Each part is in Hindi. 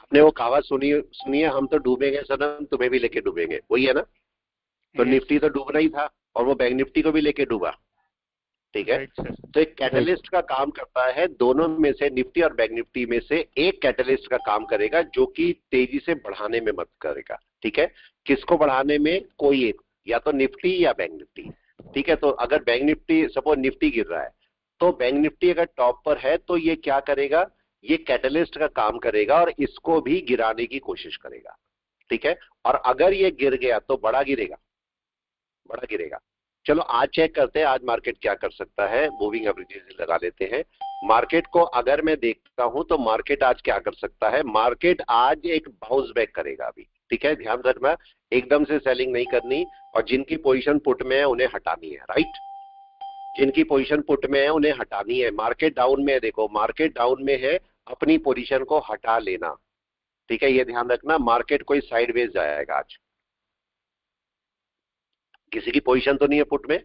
आपने वो कहावत सुनी सुनिए, हम तो डूबेंगे सनम तुम्हें भी लेके डूबेंगे, वही है ना? तो यस निफ्टी तो डूबना ही था और वो बैंक निफ्टी को भी लेके डूबा। ठीक है। Right sir. तो एक राइट। कैटलिस्ट का काम करता है, दोनों में से निफ्टी और बैंक निफ्टी में से एक कैटलिस्ट का काम करेगा जो कि तेजी से बढ़ाने में मदद करेगा। ठीक है। किसको बढ़ाने में? कोई एक, या तो निफ्टी या बैंक निफ्टी। ठीक है। तो अगर बैंक निफ्टी, सपोज निफ्टी गिर रहा है, तो बैंक निफ्टी अगर टॉप पर है तो ये क्या करेगा? ये कैटलिस्ट का काम करेगा और इसको भी गिराने की कोशिश करेगा। ठीक है। और अगर ये गिर गया तो बड़ा गिरेगा, बड़ा गिरेगा। चलो आज चेक करते हैं आज मार्केट क्या कर सकता है। मूविंग एवरेजेस लगा लेते हैं। मार्केट को अगर मैं देखता हूं तो मार्केट आज क्या कर सकता है? मार्केट आज एक बाउंस बैक करेगा अभी। ठीक है, ध्यान रखना, एकदम से सेलिंग नहीं करनी, और जिनकी पोजीशन पुट में है उन्हें हटानी है। राइट, जिनकी पोजीशन पुट में है उन्हें हटानी है। मार्केट डाउन में है, देखो मार्केट डाउन में है, अपनी पोजीशन को हटा लेना। ठीक है, ये ध्यान रखना, मार्केट कोई साइडवेज जाएगा आज। किसी की पोजीशन तो नहीं है पुट में?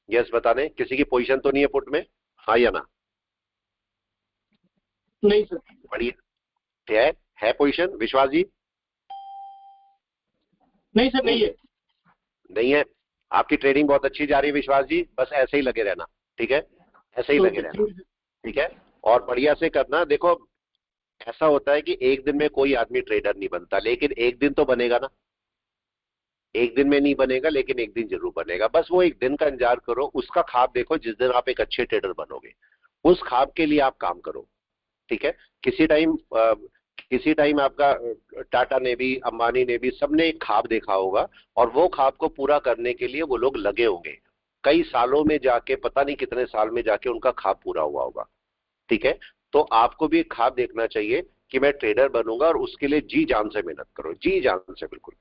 यस बता दें, किसी की पोजीशन तो नहीं है पुट में? हाँ या ना? नहीं सर। बढ़िया है पोजीशन विश्वास जी? नहीं सर, नहीं है। नहीं है। आपकी ट्रेडिंग बहुत अच्छी जा रही है विश्वास जी, बस ऐसे ही लगे रहना। ठीक है, ऐसे ही लगे रहना। ठीक है, और बढ़िया से करना। देखो ऐसा होता है कि एक दिन में कोई आदमी ट्रेडर नहीं बनता, लेकिन एक दिन तो बनेगा ना। एक दिन में नहीं बनेगा लेकिन एक दिन जरूर बनेगा। बस वो एक दिन का इंतजार करो, उसका ख्वाब देखो जिस दिन आप एक अच्छे ट्रेडर बनोगे, उस ख्वाब के लिए आप काम करो। ठीक है। किसी टाइम आपका टाटा ने भी, अंबानी ने भी, सबने एक ख्वाब देखा होगा, और वो ख्वाब को पूरा करने के लिए वो लोग लगे होंगे। कई सालों में जाके, पता नहीं कितने साल में जाके उनका ख्वाब पूरा हुआ होगा। ठीक है। तो आपको भी एक ख्वाब देखना चाहिए कि मैं ट्रेडर बनूंगा, और उसके लिए जी जान से मेहनत करो, जी जान से बिल्कुल।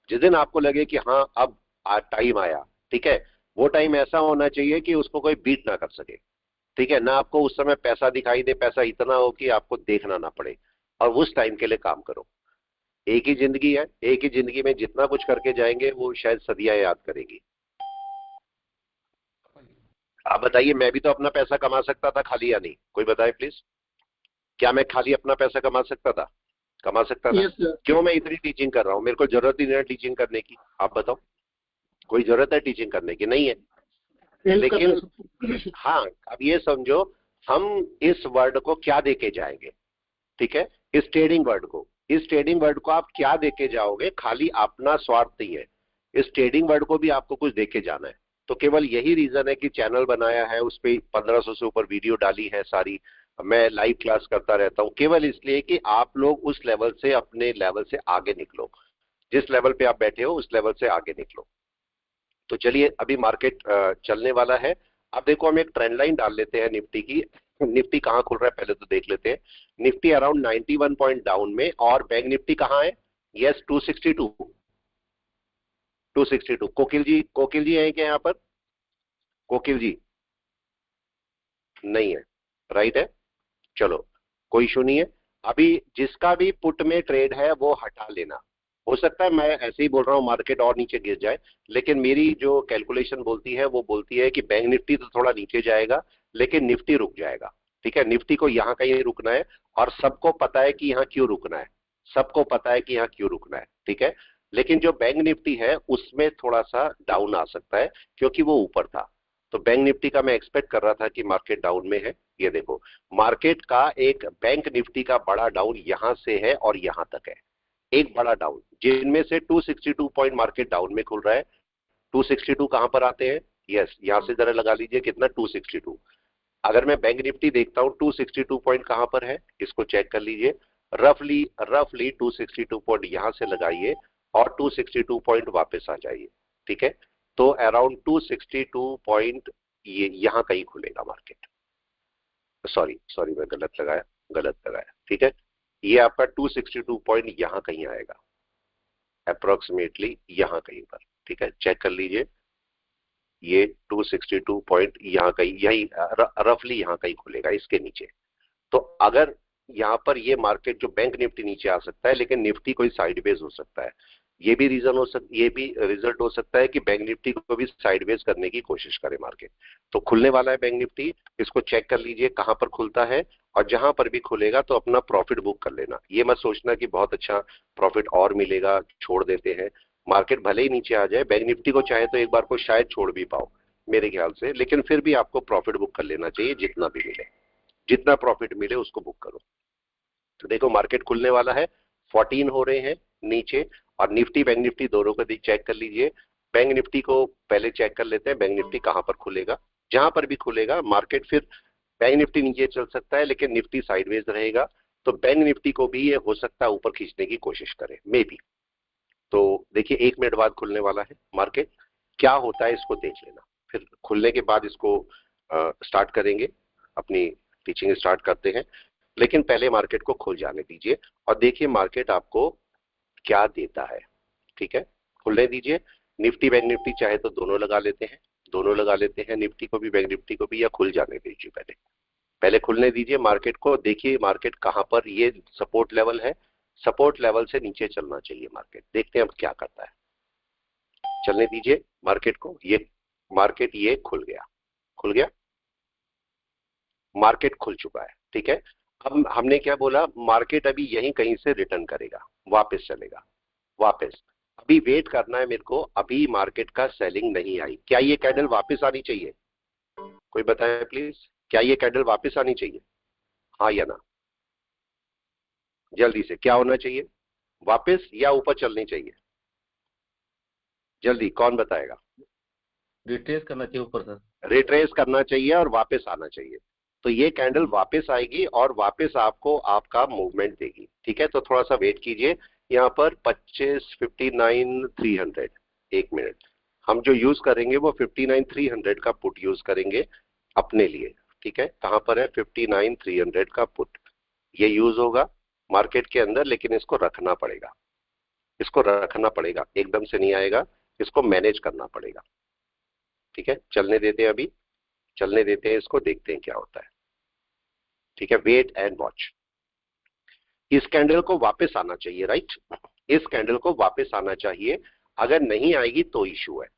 जिस दिन आपको लगे कि हाँ अब टाइम आया, ठीक है, वो टाइम ऐसा होना चाहिए कि उसको कोई बीट ना कर सके। ठीक है ना, आपको उस समय पैसा दिखाई दे, पैसा इतना हो कि आपको देखना ना पड़े, और उस टाइम के लिए काम करो। एक ही जिंदगी है, एक ही जिंदगी में जितना कुछ करके जाएंगे वो शायद सदियां याद करेगी। आप बताइए, मैं भी तो अपना पैसा कमा सकता था खाली, या नहीं? कोई बताए प्लीज, क्या मैं खाली अपना पैसा कमा सकता था? कमा सकता था। Yes sir. क्यों मैं इतनी टीचिंग कर रहा हूं? मेरे को जरूरत ही नहीं है टीचिंग करने की। आप बताओ, कोई जरूरत है टीचिंग करने की? नहीं है। हेल्प कर रहा लेकिन है सबको। हाँ, अब ये समझो, हम इस वर्ड को क्या देके जाएंगे? ठीक है, इस ट्रेडिंग वर्ड को, इस ट्रेडिंग वर्ड को आप क्या देके जाओगे? खाली अपना स्वार्थ नहीं है, इस ट्रेडिंग वर्ड को भी आपको कुछ देके जाना है। तो केवल यही रीजन है कि चैनल बनाया है, उस पर 1500 से ऊपर वीडियो डाली है सारी, मैं लाइव क्लास करता रहता हूं, केवल इसलिए कि आप लोग उस लेवल से, अपने लेवल से आगे निकलो। जिस लेवल पे आप बैठे हो उस लेवल से आगे निकलो। तो चलिए, अभी मार्केट चलने वाला है। अब देखो, हम एक ट्रेंड लाइन डाल लेते हैं निफ्टी की। निफ्टी कहां खुल रहा है पहले तो देख लेते हैं। निफ्टी अराउंड 91 पॉइंट डाउन में, और बैंक निफ्टी कहां है? यस, 262। 262। कोकिल जी, कोकिल जी है क्या यहाँ पर? कोकिल जी नहीं है, राइट है। चलो, कोई इशू नहीं है। अभी जिसका भी पुट में ट्रेड है वो हटा लेना। हो सकता है मैं ऐसे ही बोल रहा हूँ मार्केट और नीचे गिर जाए, लेकिन मेरी जो कैलकुलेशन बोलती है वो बोलती है कि बैंक निफ्टी तो थोड़ा नीचे जाएगा, लेकिन निफ्टी रुक जाएगा। ठीक है, निफ्टी को यहाँ कहीं रुकना है, और सबको पता है कि यहाँ क्यों रुकना है। सबको पता है कि यहाँ क्यों रुकना है। ठीक है, लेकिन जो बैंक निफ्टी है उसमें थोड़ा सा डाउन आ सकता है, क्योंकि वो ऊपर था। तो बैंक निफ्टी का मैं एक्सपेक्ट कर रहा था कि मार्केट डाउन में है। ये देखो, मार्केट का एक बैंक निफ्टी का बड़ा डाउन यहां से है और यहां तक है, एक बड़ा डाउन, जिनमें से 262 पॉइंट मार्केट डाउन में खुल रहा है। 262 कहां पर आते हैं? यस, यहां से जरा लगा लीजिए कितना, 262। अगर मैं बैंक निफ्टी देखता हूं 262 पॉइंट कहां पर है, इसको चेक कर लीजिए। रफली रफली 262 पॉइंट यहां से लगाइए, और 262 पॉइंट वापस आ जाइए। ठीक है, तो अराउंड 262 पॉइंट ये यहां कहीं खुलेगा मार्केट। सॉरी सॉरी, मैं गलत लगाया, गलत लगाया। ठीक है, ये आपका 262 पॉइंट यहां कहीं आएगा, अप्रोक्सीमेटली यहां कहीं पर। ठीक है, चेक कर लीजिए, ये 262 पॉइंट यहां कहीं, यही रफली यहां कहीं खुलेगा, इसके नीचे। तो अगर यहाँ पर ये मार्केट जो बैंक निफ्टी नीचे आ सकता है, लेकिन निफ्टी कोई साइडवेज हो सकता है। ये भी रीजन हो सकता, ये भी रिजल्ट हो सकता है कि बैंक निफ्टी को भी साइडवेज करने की कोशिश करे मार्केट। तो खुलने वाला है बैंक निफ्टी, इसको चेक कर लीजिए कहां पर खुलता है, और जहां पर भी खुलेगा तो अपना प्रॉफिट बुक कर लेना। ये मत सोचना कि बहुत अच्छा प्रॉफिट और मिलेगा, छोड़ देते हैं। मार्केट भले ही नीचे आ जाए, बैंक निफ्टी को चाहे तो एक बार को शायद छोड़ भी पाओ मेरे ख्याल से, लेकिन फिर भी आपको प्रॉफिट बुक कर लेना चाहिए। जितना भी मिले, जितना प्रॉफिट मिले उसको बुक करो। तो देखो मार्केट खुलने वाला है, 14 हो रहे हैं नीचे, और निफ्टी बैंक निफ्टी दोनों को चेक कर लीजिए। बैंक निफ्टी को पहले चेक कर लेते हैं, बैंक निफ्टी कहां पर खुलेगा। जहां पर भी खुलेगा मार्केट, फिर बैंक निफ्टी नीचे चल सकता है लेकिन निफ्टी साइडवेज रहेगा, तो बैंक निफ्टी को भी ये हो सकता है ऊपर खींचने की कोशिश करे, मे बी। तो देखिए 1 मिनट बाद खुलने वाला है मार्केट, क्या होता है इसको देख लेना। फिर खुलने के बाद इसको स्टार्ट करेंगे, अपनी टीचिंग स्टार्ट करते हैं। लेकिन पहले मार्केट को खुल जाने दीजिए और देखिए मार्केट आपको क्या देता है। ठीक है, खुलने दीजिए। निफ्टी बैंक निफ्टी चाहे तो दोनों लगा लेते हैं, दोनों लगा लेते हैं, निफ्टी को भी बैंक निफ्टी को भी, या खुल जाने दीजिए। पहले पहले खुलने दीजिए मार्केट को, देखिए मार्केट कहां पर, ये सपोर्ट लेवल है, सपोर्ट लेवल से नीचे चलना चाहिए मार्केट। देखते हैं अब क्या करता है, चलने दीजिए मार्केट को। ये मार्केट ये खुल गया, खुल गया, मार्केट खुल चुका है। ठीक है, अब हमने क्या बोला, मार्केट अभी यहीं कहीं से रिटर्न करेगा, वापस चलेगा, वापस। अभी वेट करना है मेरे को, अभी मार्केट का सेलिंग नहीं आई। क्या ये कैंडल वापस आनी चाहिए? कोई बताए प्लीज, क्या ये कैंडल वापस आनी चाहिए? हाँ या ना, जल्दी से क्या होना चाहिए, वापस या ऊपर चलनी चाहिए? जल्दी कौन बताएगा? रिट्रेस करना चाहिए ऊपर सर। रिट्रेस करना चाहिए और वापस आना चाहिए। तो ये कैंडल वापस आएगी और वापस आपको आपका मूवमेंट देगी। ठीक है, तो थोड़ा सा वेट कीजिए। यहाँ पर 25,59,300, 1 मिनट। हम जो यूज करेंगे वो 59,300 का पुट यूज करेंगे अपने लिए। ठीक है, कहां पर है 59,300 का पुट, ये यूज होगा मार्केट के अंदर, लेकिन इसको रखना पड़ेगा, इसको रखना पड़ेगा, एकदम से नहीं आएगा, इसको मैनेज करना पड़ेगा। ठीक है, चलने देते हैं, अभी चलने देते हैं इसको, देखते हैं क्या होता है। ठीक है, वेट एंड वॉच। इस कैंडल को वापस आना चाहिए, राइट, इस कैंडल को वापस आना चाहिए। अगर नहीं आएगी तो इशू है,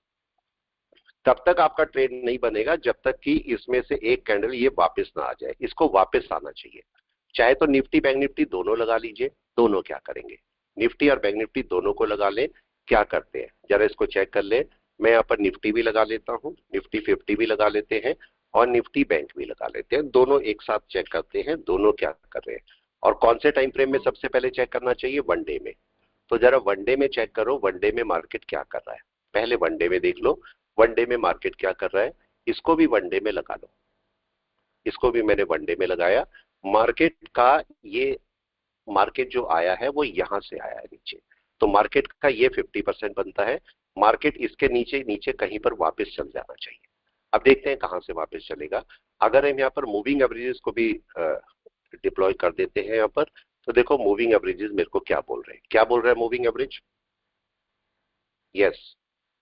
तब तक आपका ट्रेड नहीं बनेगा जब तक कि इसमें से एक कैंडल ये वापस ना आ जाए। इसको वापस आना चाहिए। चाहे तो निफ्टी बैंक निफ्टी दोनों लगा लीजिए। दोनों क्या करेंगे, निफ्टी और बैंक निफ्टी दोनों को लगा लें। क्या करते हैं जरा इसको चेक कर ले। मैं यहाँ पर निफ्टी भी लगा लेता हूँ, निफ्टी 50 भी लगा लेते हैं, और निफ्टी बैंक भी लगा लेते हैं। दोनों एक साथ चेक करते हैं, दोनों क्या कर रहे हैं। और कौन से टाइम फ्रेम में सबसे पहले चेक करना चाहिए, वनडे में। तो जरा वनडे में चेक करो, वनडे में मार्केट क्या कर रहा है। पहले वनडे में देख लो, वनडे में मार्केट क्या कर रहा है। इसको भी वनडे में लगा लो, इसको भी मैंने वनडे में लगाया। मार्केट का ये, मार्केट जो आया है वो यहां से आया है नीचे, तो मार्केट का ये 50% बनता है। मार्केट इसके नीचे नीचे कहीं पर वापस चल जाना चाहिए। अब देखते हैं कहां से वापस चलेगा। अगर हम यहाँ पर मूविंग एवरेजेस को भी डिप्लॉय कर देते हैं यहाँ पर, तो देखो मूविंग एवरेजेस मेरे को क्या बोल रहे हैं, क्या बोल रहा है मूविंग एवरेज? यस,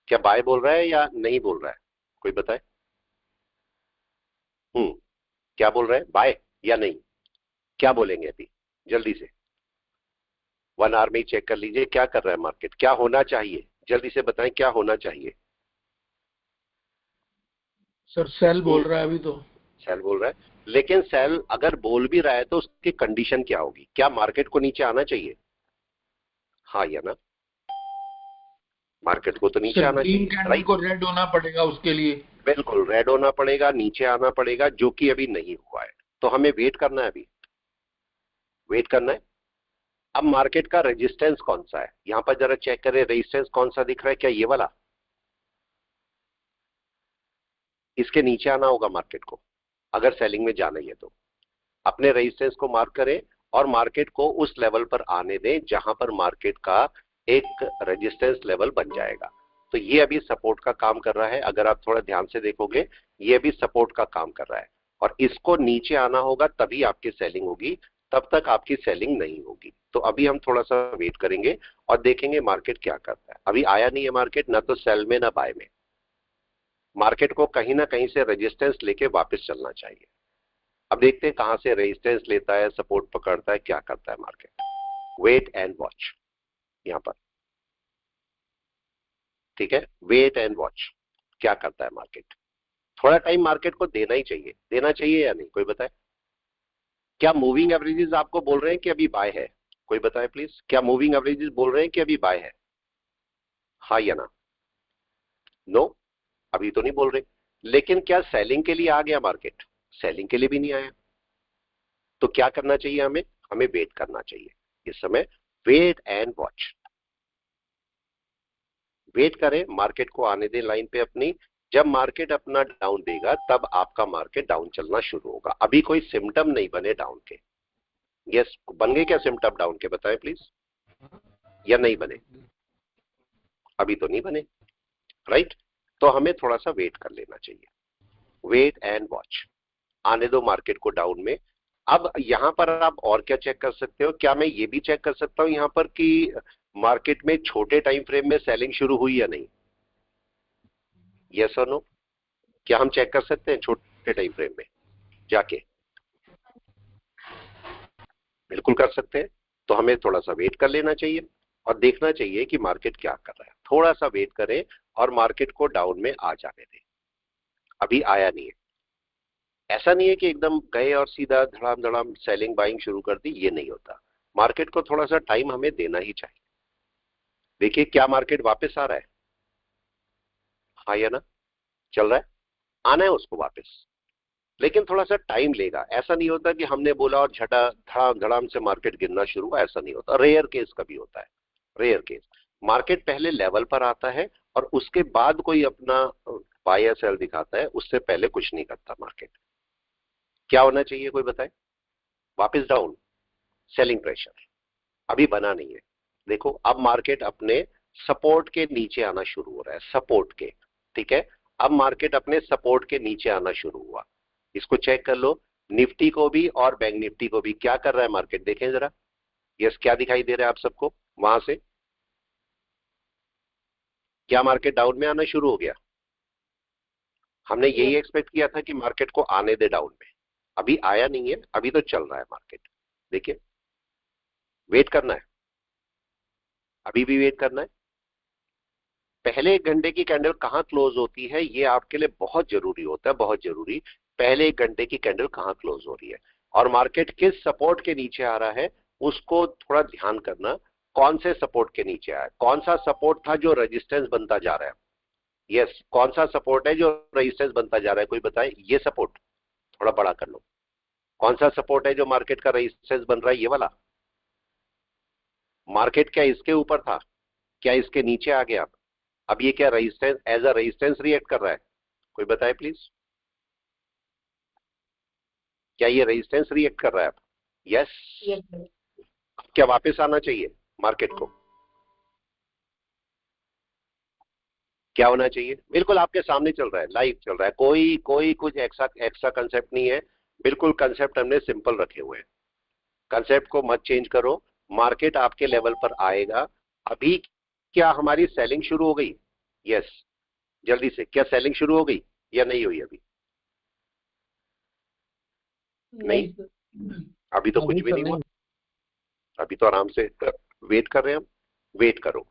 क्या बाय बोल रहा है या नहीं बोल रहा है, कोई बताए? क्या बोल रहा है, बाय या नहीं? क्या बोलेंगे अभी जल्दी से, 1 आवर में ही चेक कर लीजिए क्या कर रहा है मार्केट, क्या होना चाहिए, जल्दी से बताएं क्या होना चाहिए। सर सेल बोल रहा है अभी तो। सेल बोल रहा है, लेकिन सेल अगर बोल भी रहा है तो उसकी कंडीशन क्या होगी, क्या मार्केट को नीचे आना चाहिए? हाँ या ना, मार्केट को तो नीचे सर आना ग्रीन चाहिए, कैंडल राइट। को रेड होना पड़ेगा उसके लिए। बिल्कुल, रेड होना पड़ेगा, नीचे आना पड़ेगा, जो कि अभी नहीं हुआ है। तो हमें वेट करना है, अभी वेट करना है। अब मार्केट का रेजिस्टेंस कौन सा है, यहां पर जरा चेक करें, रेजिस्टेंस कौन सा दिख रहा है, क्या ये वाला? इसके नीचे आना होगा मार्केट को, अगर सेलिंग में जाना ही है तो। अपने रेजिस्टेंस को मार्क करें और मार्केट को उस लेवल पर आने दें जहां पर मार्केट का एक रेजिस्टेंस लेवल बन जाएगा। तो ये अभी सपोर्ट का काम कर रहा है, अगर आप थोड़ा ध्यान से देखोगे ये अभी सपोर्ट का काम कर रहा है, और इसको नीचे आना होगा तभी आपकी सेलिंग होगी, तब तक आपकी सेलिंग नहीं होगी। तो अभी हम थोड़ा सा वेट करेंगे और देखेंगे मार्केट क्या करता है। अभी आया नहीं है मार्केट, ना तो सेल में ना बाय में। मार्केट को कहीं ना कहीं से रेजिस्टेंस लेके वापस चलना चाहिए। अब देखते हैं कहां से रेजिस्टेंस लेता है, सपोर्ट पकड़ता है, क्या करता है मार्केट। वेट एंड वॉच यहां पर, ठीक है, वेट एंड वॉच क्या करता है मार्केट। थोड़ा टाइम मार्केट को देना ही चाहिए, देना चाहिए या नहीं, कोई बताए? क्या मूविंग एवरेजेस आपको बोल रहे हैं कि अभी बाय है? कोई बताए प्लीज, क्या मूविंग एवरेजेस बोल रहे हैं कि अभी बाय है? हाँ या ना? नो, अभी तो नहीं बोल रहे। लेकिन क्या सेलिंग के लिए आ गया मार्केट? सेलिंग के लिए भी नहीं आया। तो क्या करना चाहिए हमें? हमें वेट करना चाहिए इस समय। Wait and watch. वेट करें, मार्केट को आने दें लाइन पे अपनी। जब मार्केट अपना डाउन देगा तब आपका मार्केट डाउन चलना शुरू होगा। अभी कोई सिम्टम नहीं बने डाउन के। यस, बन गए क्या सिम्टम डाउन के? बताएं प्लीज, या नहीं बने? अभी तो नहीं बने, राइट? तो हमें थोड़ा सा वेट कर लेना चाहिए। वेट एंड वॉच, आने दो मार्केट को डाउन में। अब यहां पर आप और क्या चेक कर सकते हो? क्या मैं ये भी चेक कर सकता हूं यहां पर कि मार्केट में छोटे टाइम फ्रेम में सेलिंग शुरू हुई या नहीं? यस और नो? क्या हम चेक कर सकते हैं छोटे टाइम फ्रेम में जाके? बिल्कुल कर सकते हैं। तो हमें थोड़ा सा वेट कर लेना चाहिए और देखना चाहिए कि मार्केट क्या कर रहा है। थोड़ा सा वेट करें और मार्केट को डाउन में आ जाने दें। अभी आया नहीं है। ऐसा नहीं है कि एकदम गए और सीधा धड़ाम धड़ाम सेलिंग बाइंग शुरू कर दी, ये नहीं होता। मार्केट को थोड़ा सा टाइम हमें देना ही चाहिए। देखिए, क्या मार्केट वापस आ रहा है? हाँ या ना? चल रहा है, आना है उसको वापस, लेकिन थोड़ा सा टाइम लेगा। ऐसा नहीं होता कि हमने बोला और झटा धड़ाम धड़ाम से मार्केट गिरना शुरू हुआ, ऐसा नहीं होता। रेयर केस कभी होता है, रेयर केस। मार्केट पहले लेवल पर आता है और उसके बाद कोई अपना बाय या सेल दिखाता है, उससे पहले कुछ नहीं करता मार्केट। क्या होना चाहिए कोई बताए? वापस डाउन, सेलिंग प्रेशर अभी बना नहीं है। देखो, अब मार्केट अपने सपोर्ट के नीचे आना शुरू हो रहा है, सपोर्ट के। ठीक है, अब मार्केट अपने सपोर्ट के नीचे आना शुरू हुआ। इसको चेक कर लो, निफ्टी को भी और बैंक निफ्टी को भी। क्या कर रहा है मार्केट, देखें जरा। यस, क्या दिखाई दे रहा है आप सबको वहां से? क्या मार्केट डाउन में आना शुरू हो गया? हमने यही एक्सपेक्ट किया था कि मार्केट को आने दे डाउन में। अभी आया नहीं है, अभी तो चल रहा है मार्केट। देखिए, वेट करना है, अभी भी वेट करना है। पहले 1 घंटे की कैंडल कहां क्लोज होती है, ये आपके लिए बहुत जरूरी होता है, बहुत जरूरी। पहले 1 घंटे की कैंडल कहां क्लोज हो रही है और मार्केट किस सपोर्ट के नीचे आ रहा है, उसको थोड़ा ध्यान करना। कौन से सपोर्ट के नीचे आया? कौन सा सपोर्ट था जो रेजिस्टेंस बनता जा रहा है? यस, कौन सा सपोर्ट है जो रेजिस्टेंस बनता जा रहा है? कोई बताए। ये सपोर्ट थोड़ा बड़ा कर लो। कौन सा सपोर्ट है जो मार्केट का रेजिस्टेंस बन रहा है? ये वाला। मार्केट क्या इसके ऊपर था? क्या इसके नीचे आ गया? अब ये क्या resistance, as a resistance react कर रहा है? कोई बताए प्लीज। क्या ये रेजिस्टेंस रिएक्ट कर रहा है अब? यस। क्या वापस आना चाहिए मार्केट को? क्या होना चाहिए? बिल्कुल आपके सामने चल रहा है, लाइव चल रहा है। कोई कोई कुछ एक्स्ट्रा एक्स्ट्रा कंसेप्ट नहीं है। बिल्कुल कंसेप्ट हमने सिंपल रखे हुए हैं। कंसेप्ट को मत चेंज करो। मार्केट आपके लेवल पर आएगा। अभी क्या हमारी सेलिंग शुरू हो गई? यस, जल्दी से, क्या सेलिंग शुरू हो गई या नहीं हुई अभी? नहीं, अभी तो कुछ भी नहीं हुआ। अभी तो आराम से वेट कर रहे हैं हम। वेट करो,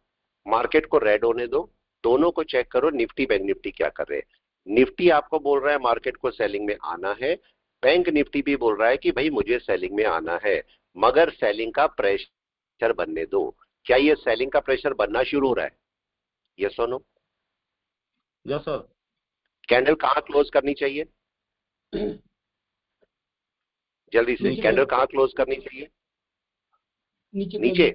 मार्केट को रेड होने दो। दोनों को चेक करो, निफ्टी बैंक निफ्टी क्या कर रहे हैं। निफ्टी आपको बोल रहा है मार्केट को सेलिंग में आना है। बैंक निफ्टी भी बोल रहा है कि भाई मुझे सेलिंग में आना है, मगर सेलिंग का प्रेशर बनने दो। क्या ये सेलिंग का प्रेशर बनना शुरू हो रहा है? यस और नो? Yes sir. कैंडल कहां क्लोज करनी चाहिए? जल्दी से, नीचे। कैंडल कहां क्लोज करनी चाहिए? नीचे।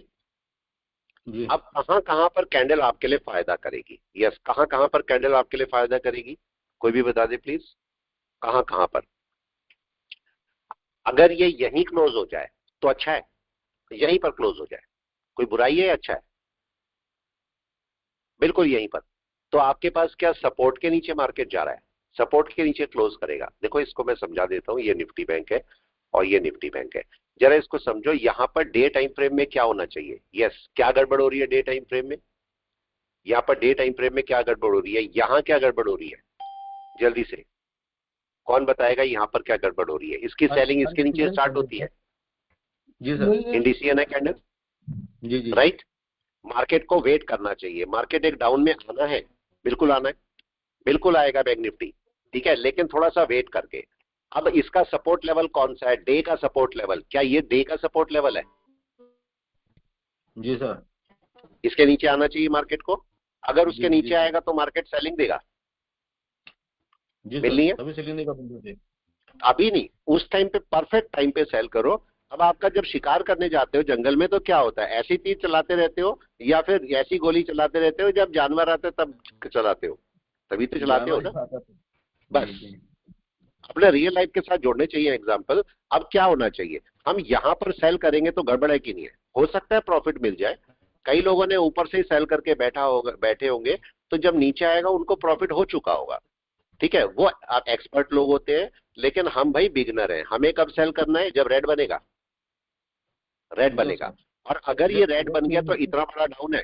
जी। अब कहां कहां पर कैंडल आपके लिए फायदा करेगी? यस, कहां कहां पर कैंडल आपके लिए फायदा करेगी? कोई भी बता दे प्लीज, कहां कहां पर? अगर ये यहीं क्लोज हो जाए तो अच्छा है, यहीं पर क्लोज हो जाए, कोई बुराई है? अच्छा है, बिल्कुल यहीं पर। तो आपके पास क्या सपोर्ट के नीचे मार्केट जा रहा है? सपोर्ट के नीचे क्लोज करेगा। देखो, इसको मैं समझा देता हूं। ये निफ्टी बैंक है और ये निफ्टी बैंक है। जरा इसको समझो। यहां पर डे टाइम फ्रेम में क्या होना चाहिए? यस, क्या गड़बड़ हो रही है डे टाइम फ्रेम में? यहां पर डे टाइम फ्रेम में क्या गड़बड़ हो रही है? यहां क्या गड़बड़ हो रही है? जल्दी से, कौन बताएगा यहां पर क्या गड़बड़ हो रही है? इसकी सेलिंग इसके नीचे स्टार्ट होती है। जी सर। इंडिसियन है कैंडल, जी जी। राइट? मार्केट को वेट करना चाहिए। मार्केट एक डाउन में आना है, बिल्कुल आना है, बिल्कुल आएगा बैंक निफ्टी। ठीक है, लेकिन थोड़ा सा वेट करके। अब इसका सपोर्ट लेवल कौन सा है? डे का सपोर्ट लेवल। क्या ये डे का सपोर्ट लेवल है? जी सर। इसके नीचे आना चाहिए मार्केट को। अगर उसके जी नीचे जी आएगा तो मार्केट सेलिंग देगा, जी सर, मिलनी है। तभी सेलिंग नहीं कर सकते। अभी नहीं, उस टाइम पे परफेक्ट टाइम पे सेल करो। अब आपका जब शिकार करने जाते हो जंगल में तो क्या होता है, ऐसी तीर चलाते रहते हो या फिर ऐसी गोली चलाते रहते हो जब जानवर आते हैं तब चलाते हो? तभी तो चलाते हो जानवर ही ना। खाता था। जी बस जी अपने रियल लाइफ के साथ जोड़ने चाहिए एग्जाम्पल। अब क्या होना चाहिए, हम यहां पर सेल करेंगे तो गड़बड़ है कि नहीं है? हो सकता है प्रॉफिट मिल जाए, कई लोगों ने ऊपर से ही सेल करके बैठे होंगे, तो जब नीचे आएगा उनको प्रॉफिट हो चुका होगा। ठीक है, वो एक्सपर्ट लोग होते हैं, लेकिन हम भाई बिगनर हैं। हमें कब सेल करना है? जब रेड बनेगा, रेड जो बनेगा। सर। और अगर ये जब रेड जब बन गया तीन तो इतना बड़ा डाउन है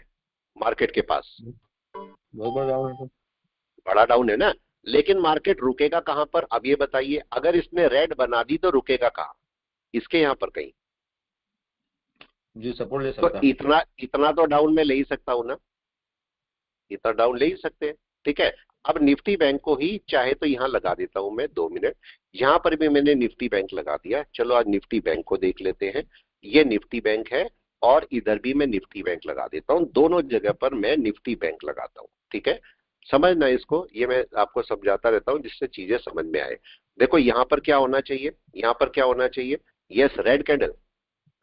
मार्केट के पास, बहुत बड़ा डाउन है सर। बड़ा डाउन है ना। लेकिन मार्केट रुकेगा कहां पर? अब ये बताइए, अगर इसने रेड बना दी तो रुकेगा कहां? इसके यहां पर कहीं। जी सपोर्ट ले तो सकता है। इतना इतना तो डाउन में ले ही सकता हूं ना, इतना डाउन ले ही सकते हैं। ठीक है, अब निफ्टी बैंक को ही चाहे तो यहां लगा देता हूं मैं 2 मिनट। यहां पर भी मैंने निफ्टी बैंक लगा दिया। चलो आज निफ्टी बैंक को देख लेते हैं। ये निफ्टी बैंक है और इधर भी मैं निफ्टी बैंक लगा देता हूं, दोनों जगह पर मैं निफ्टी बैंक लगाता हूं। ठीक है, समझना इसको, ये मैं आपको समझाता रहता हूं जिससे चीजें समझ में आए। देखो यहां पर क्या होना चाहिए, यहां पर क्या होना चाहिए? Yes, red candle,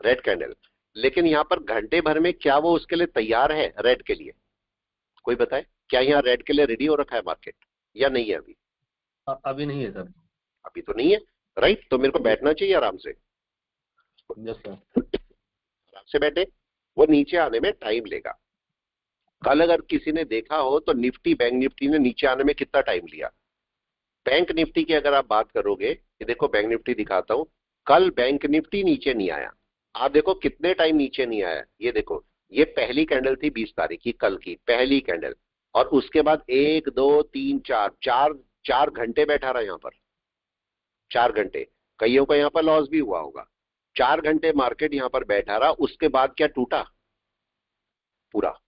red candle. लेकिन यहां पर घंटे भर में क्या वो उसके लिए तैयार है रेड के लिए? कोई बताए, क्या यहाँ रेड के लिए रेडी हो रखा है मार्केट या नहीं है अभी? अभी नहीं है सर। अभी तो नहीं है, राइट। तो मेरे को बैठना चाहिए आराम से, यस सर। आराम से बैठे। वो नीचे आने में टाइम लेगा। कल अगर किसी ने देखा हो तो निफ्टी, बैंक निफ्टी ने नीचे आने में कितना टाइम लिया? बैंक निफ्टी की अगर आप बात करोगे, ये देखो बैंक निफ्टी दिखाता हूं, कल बैंक निफ्टी नीचे नहीं आया। आप देखो कितने टाइम नीचे नहीं आया। ये देखो, ये पहली कैंडल थी 20 तारीख की, कल की पहली कैंडल, और उसके बाद 1 2 3 4 चार, 4 घंटे बैठा रहा यहां पर, 4 घंटे। कईयों का यहां पर लॉस भी हुआ होगा। 4 घंटे मार्केट यहां पर बैठा रहा, उसके बाद क्या टूटा? पूरा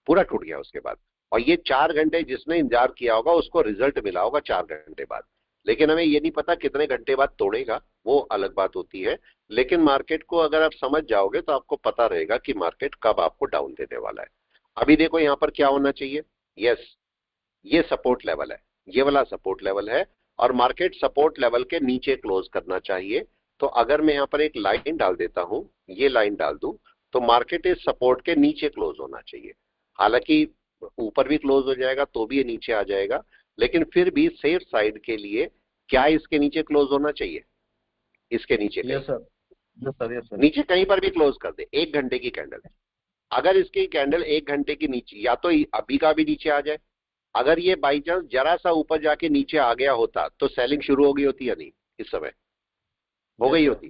पूरा टूट गया उसके बाद। और ये 4 घंटे जिसने इंतजार किया होगा उसको रिजल्ट मिला होगा 4 घंटे बाद। लेकिन हमें ये नहीं पता कितने घंटे बाद तोड़ेगा, वो अलग बात होती है। लेकिन मार्केट को अगर आप समझ जाओगे तो आपको पता रहेगा कि मार्केट कब आपको डाउन देने वाला है। अभी देखो यहां पर क्या होना चाहिए। यस, ये सपोर्ट लेवल है, ये वाला सपोर्ट लेवल है, और मार्केट सपोर्ट लेवल के नीचे क्लोज करना चाहिए। तो अगर मैं यहां पर एक लाइन डाल देता हूं, ये लाइन डाल दूं, तो मार्केट इस सपोर्ट के नीचे क्लोज होना चाहिए। हालांकि ऊपर भी क्लोज हो जाएगा तो भी ये नीचे आ जाएगा, लेकिन फिर भी सेफ साइड के लिए क्या इसके नीचे क्लोज होना चाहिए? इसके नीचे कहीं, yes sir. Yes sir. Yes sir. नीचे कहीं पर भी क्लोज कर दे। 1 घंटे की कैंडल है, अगर इसकी कैंडल 1 घंटे की नीचे, या तो अभी का भी नीचे आ जाए, अगर ये बाई चांस जरा सा ऊपर जाके नीचे आ गया होता तो सेलिंग शुरू हो गई होती या नहीं? इस समय हो यस गई सर। होती।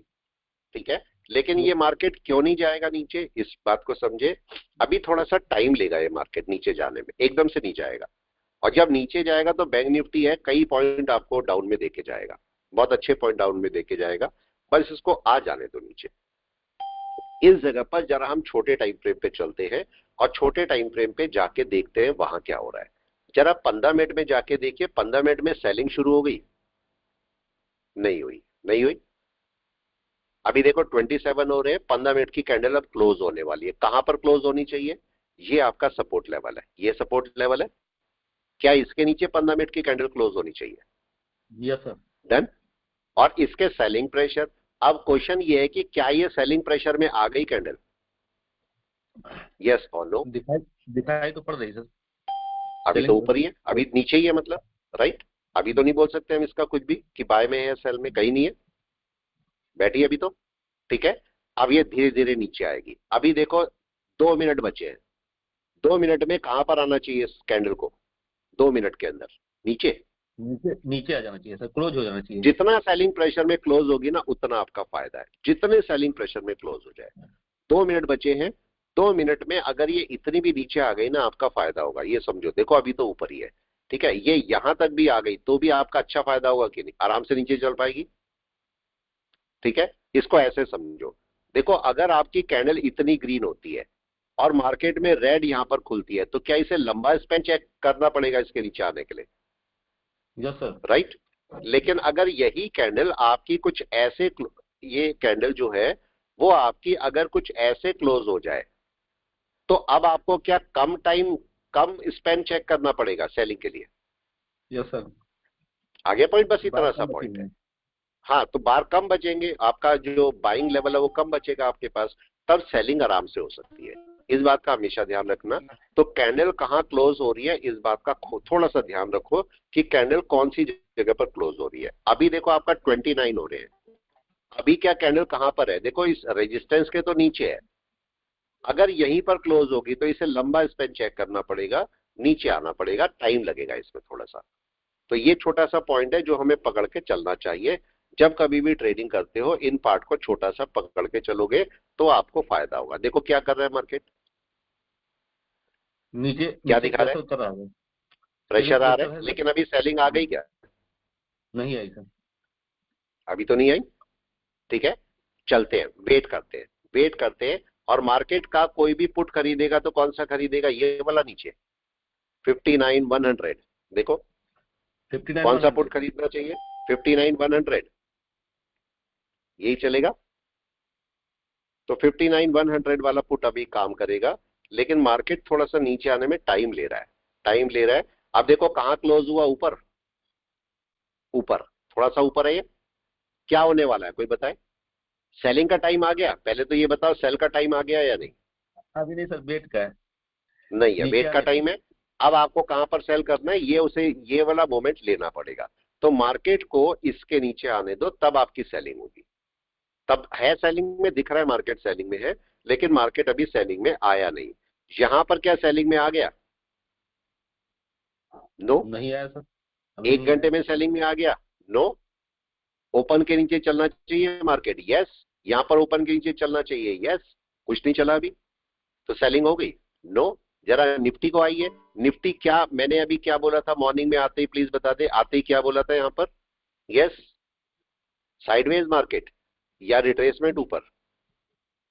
ठीक है, लेकिन ये मार्केट क्यों नहीं जाएगा नीचे, इस बात को समझे। अभी थोड़ा सा टाइम लेगा ये मार्केट नीचे जाने में, एकदम से नहीं जाएगा। और जब नीचे जाएगा तो बैंक निफ्टी है, कई पॉइंट आपको डाउन में देके जाएगा, बहुत अच्छे पॉइंट डाउन में देके जाएगा। बस इसको आ जाने दो नीचे। इस जगह पर जरा हम छोटे टाइम फ्रेम पे चलते हैं और छोटे टाइम फ्रेम पे जाके देखते हैं वहां क्या हो रहा है। जरा 15 मिनट में जाके देखिए, 15 मिनट में सेलिंग शुरू हो गई? नहीं हुई, नहीं हुई। अभी देखो 27 हो रहे हैं, 15 मिनट की कैंडल अब क्लोज होने वाली है। कहां पर क्लोज होनी चाहिए? ये आपका सपोर्ट लेवल है, ये सपोर्ट लेवल है। क्या इसके नीचे 15 मिनट की कैंडल क्लोज होनी चाहिए? Yes sir. डन। और इसके सेलिंग प्रेशर, अब क्वेश्चन ये है कि क्या ये सेलिंग प्रेशर में आ गई कैंडल? यस और नो? दिखाई दिखाई तो पड़ रही सर। अभी तो सेलिंग। ऊपर ही है, अभी नीचे ही है मतलब, राइट। अभी तो नहीं बोल सकते हम इसका कुछ भी कि बाय में है, सेल में, कहीं नहीं है, बैठी है अभी तो। ठीक है, अब ये धीरे धीरे नीचे आएगी। अभी देखो 2 मिनट बचे हैं, 2 मिनट में कहां पर आना चाहिए इस कैंडल को? 2 मिनट के अंदर नीचे। नीचे नीचे आ जाना चाहिए सर, क्लोज हो जाना चाहिए। जितना सेलिंग प्रेशर में क्लोज होगी ना उतना आपका फायदा है, जितने सेलिंग प्रेशर में क्लोज हो जाए। 2 मिनट बचे हैं, 2 मिनट में अगर ये इतनी भी नीचे आ गई ना आपका फायदा होगा, ये समझो। देखो अभी तो ऊपर ही है, ठीक है, ये यहां तक भी आ गई तो भी आपका अच्छा फायदा होगा कि नहीं? आराम से नीचे चल पाएगी। ठीक है, इसको ऐसे समझो। देखो अगर आपकी कैंडल इतनी ग्रीन होती है और मार्केट में रेड यहां पर खुलती है, तो क्या इसे लंबा स्पैन चेक करना पड़ेगा इसके नीचे आने के लिए? Yes sir. राइट। लेकिन अगर यही कैंडल आपकी कुछ ऐसे, ये कैंडल जो है वो आपकी अगर कुछ ऐसे क्लोज हो जाए, तो अब आपको क्या कम टाइम, कम स्पेन चेक करना पड़ेगा सेलिंग के लिए? Yes sir. आगे पॉइंट बस इतना बार सा कम पॉइंट है। बचेंगे। हाँ, तो बार कम बचेंगे, आपका जो बाइंग लेवल है वो कम बचेगा आपके पास, तब सेलिंग आराम से हो सकती है। इस बात का हमेशा ध्यान रखना। तो कैंडल कहाँ क्लोज हो रही है इस बात का थोड़ा सा ध्यान रखो कि कैंडल कौन सी जगह पर क्लोज हो रही है। अभी देखो आपका 29 हो रहे हैं, अभी क्या कैंडल कहां पर है? देखो इस रेजिस्टेंस के तो नीचे है। अगर यहीं पर क्लोज होगी तो इसे लंबा स्पेन चेक करना पड़ेगा, नीचे आना पड़ेगा, टाइम लगेगा इसमें थोड़ा सा। तो ये छोटा सा पॉइंट है जो हमें पकड़ के चलना चाहिए। जब कभी भी ट्रेडिंग करते हो इन पार्ट को छोटा सा पकड़ के चलोगे तो आपको फायदा होगा। देखो क्या कर रहा है मार्केट, नीचे क्या नीचे दिखा रहा प्रेशर है? उतर रहा है। प्रेशर सेलिंग आ रहा प्रेशर है, है सर। लेकिन अभी सेलिंग आ गई क्या? नहीं आई सर। अभी तो नहीं आई। ठीक है, चलते हैं, वेट करते हैं, वेट करते हैं। और मार्केट का कोई भी पुट खरीदेगा तो कौन सा खरीदेगा? ये वाला नीचे 59,100। देखो 59 कौन सा पुट 100। खरीदना चाहिए? 59,100, यही चलेगा। तो 59,100 वाला पुट अभी काम करेगा, लेकिन मार्केट थोड़ा सा नीचे आने में टाइम ले रहा है, टाइम ले रहा है। अब देखो कहां क्लोज हुआ, ऊपर, ऊपर, थोड़ा सा ऊपर है ये। क्या होने वाला है कोई बताए? सेलिंग का टाइम आ गया? पहले तो ये बताओ, सेल का टाइम आ गया या नहीं? अभी नहीं सर, वेट का है। नहीं है, नीचे वेट का आने का। टाइम है। अब आपको कहां पर सेल करना है, ये उसे, ये वाला मोमेंट लेना पड़ेगा। तो मार्केट को इसके नीचे आने दो, तब आपकी सेलिंग होगी। तब है सेलिंग में, दिख रहा है मार्केट सेलिंग में है, लेकिन मार्केट अभी सेलिंग में आया नहीं। यहां पर क्या सेलिंग में आ गया? नो। नहीं आया सर, अभी एक नहीं आया। घंटे में सेलिंग में आ गया? नो। ओपन के नीचे चलना चाहिए मार्केट? यस। यहां पर ओपन के नीचे चलना चाहिए? यस। कुछ नहीं चला अभी, तो सेलिंग हो गई? नो। जरा निफ्टी को आइए, निफ्टी क्या, मैंने अभी क्या बोला था मॉर्निंग में आते ही, प्लीज बता दे, आते ही क्या बोला था यहां पर? यस, साइडवेज मार्केट या रिट्रेसमेंट ऊपर?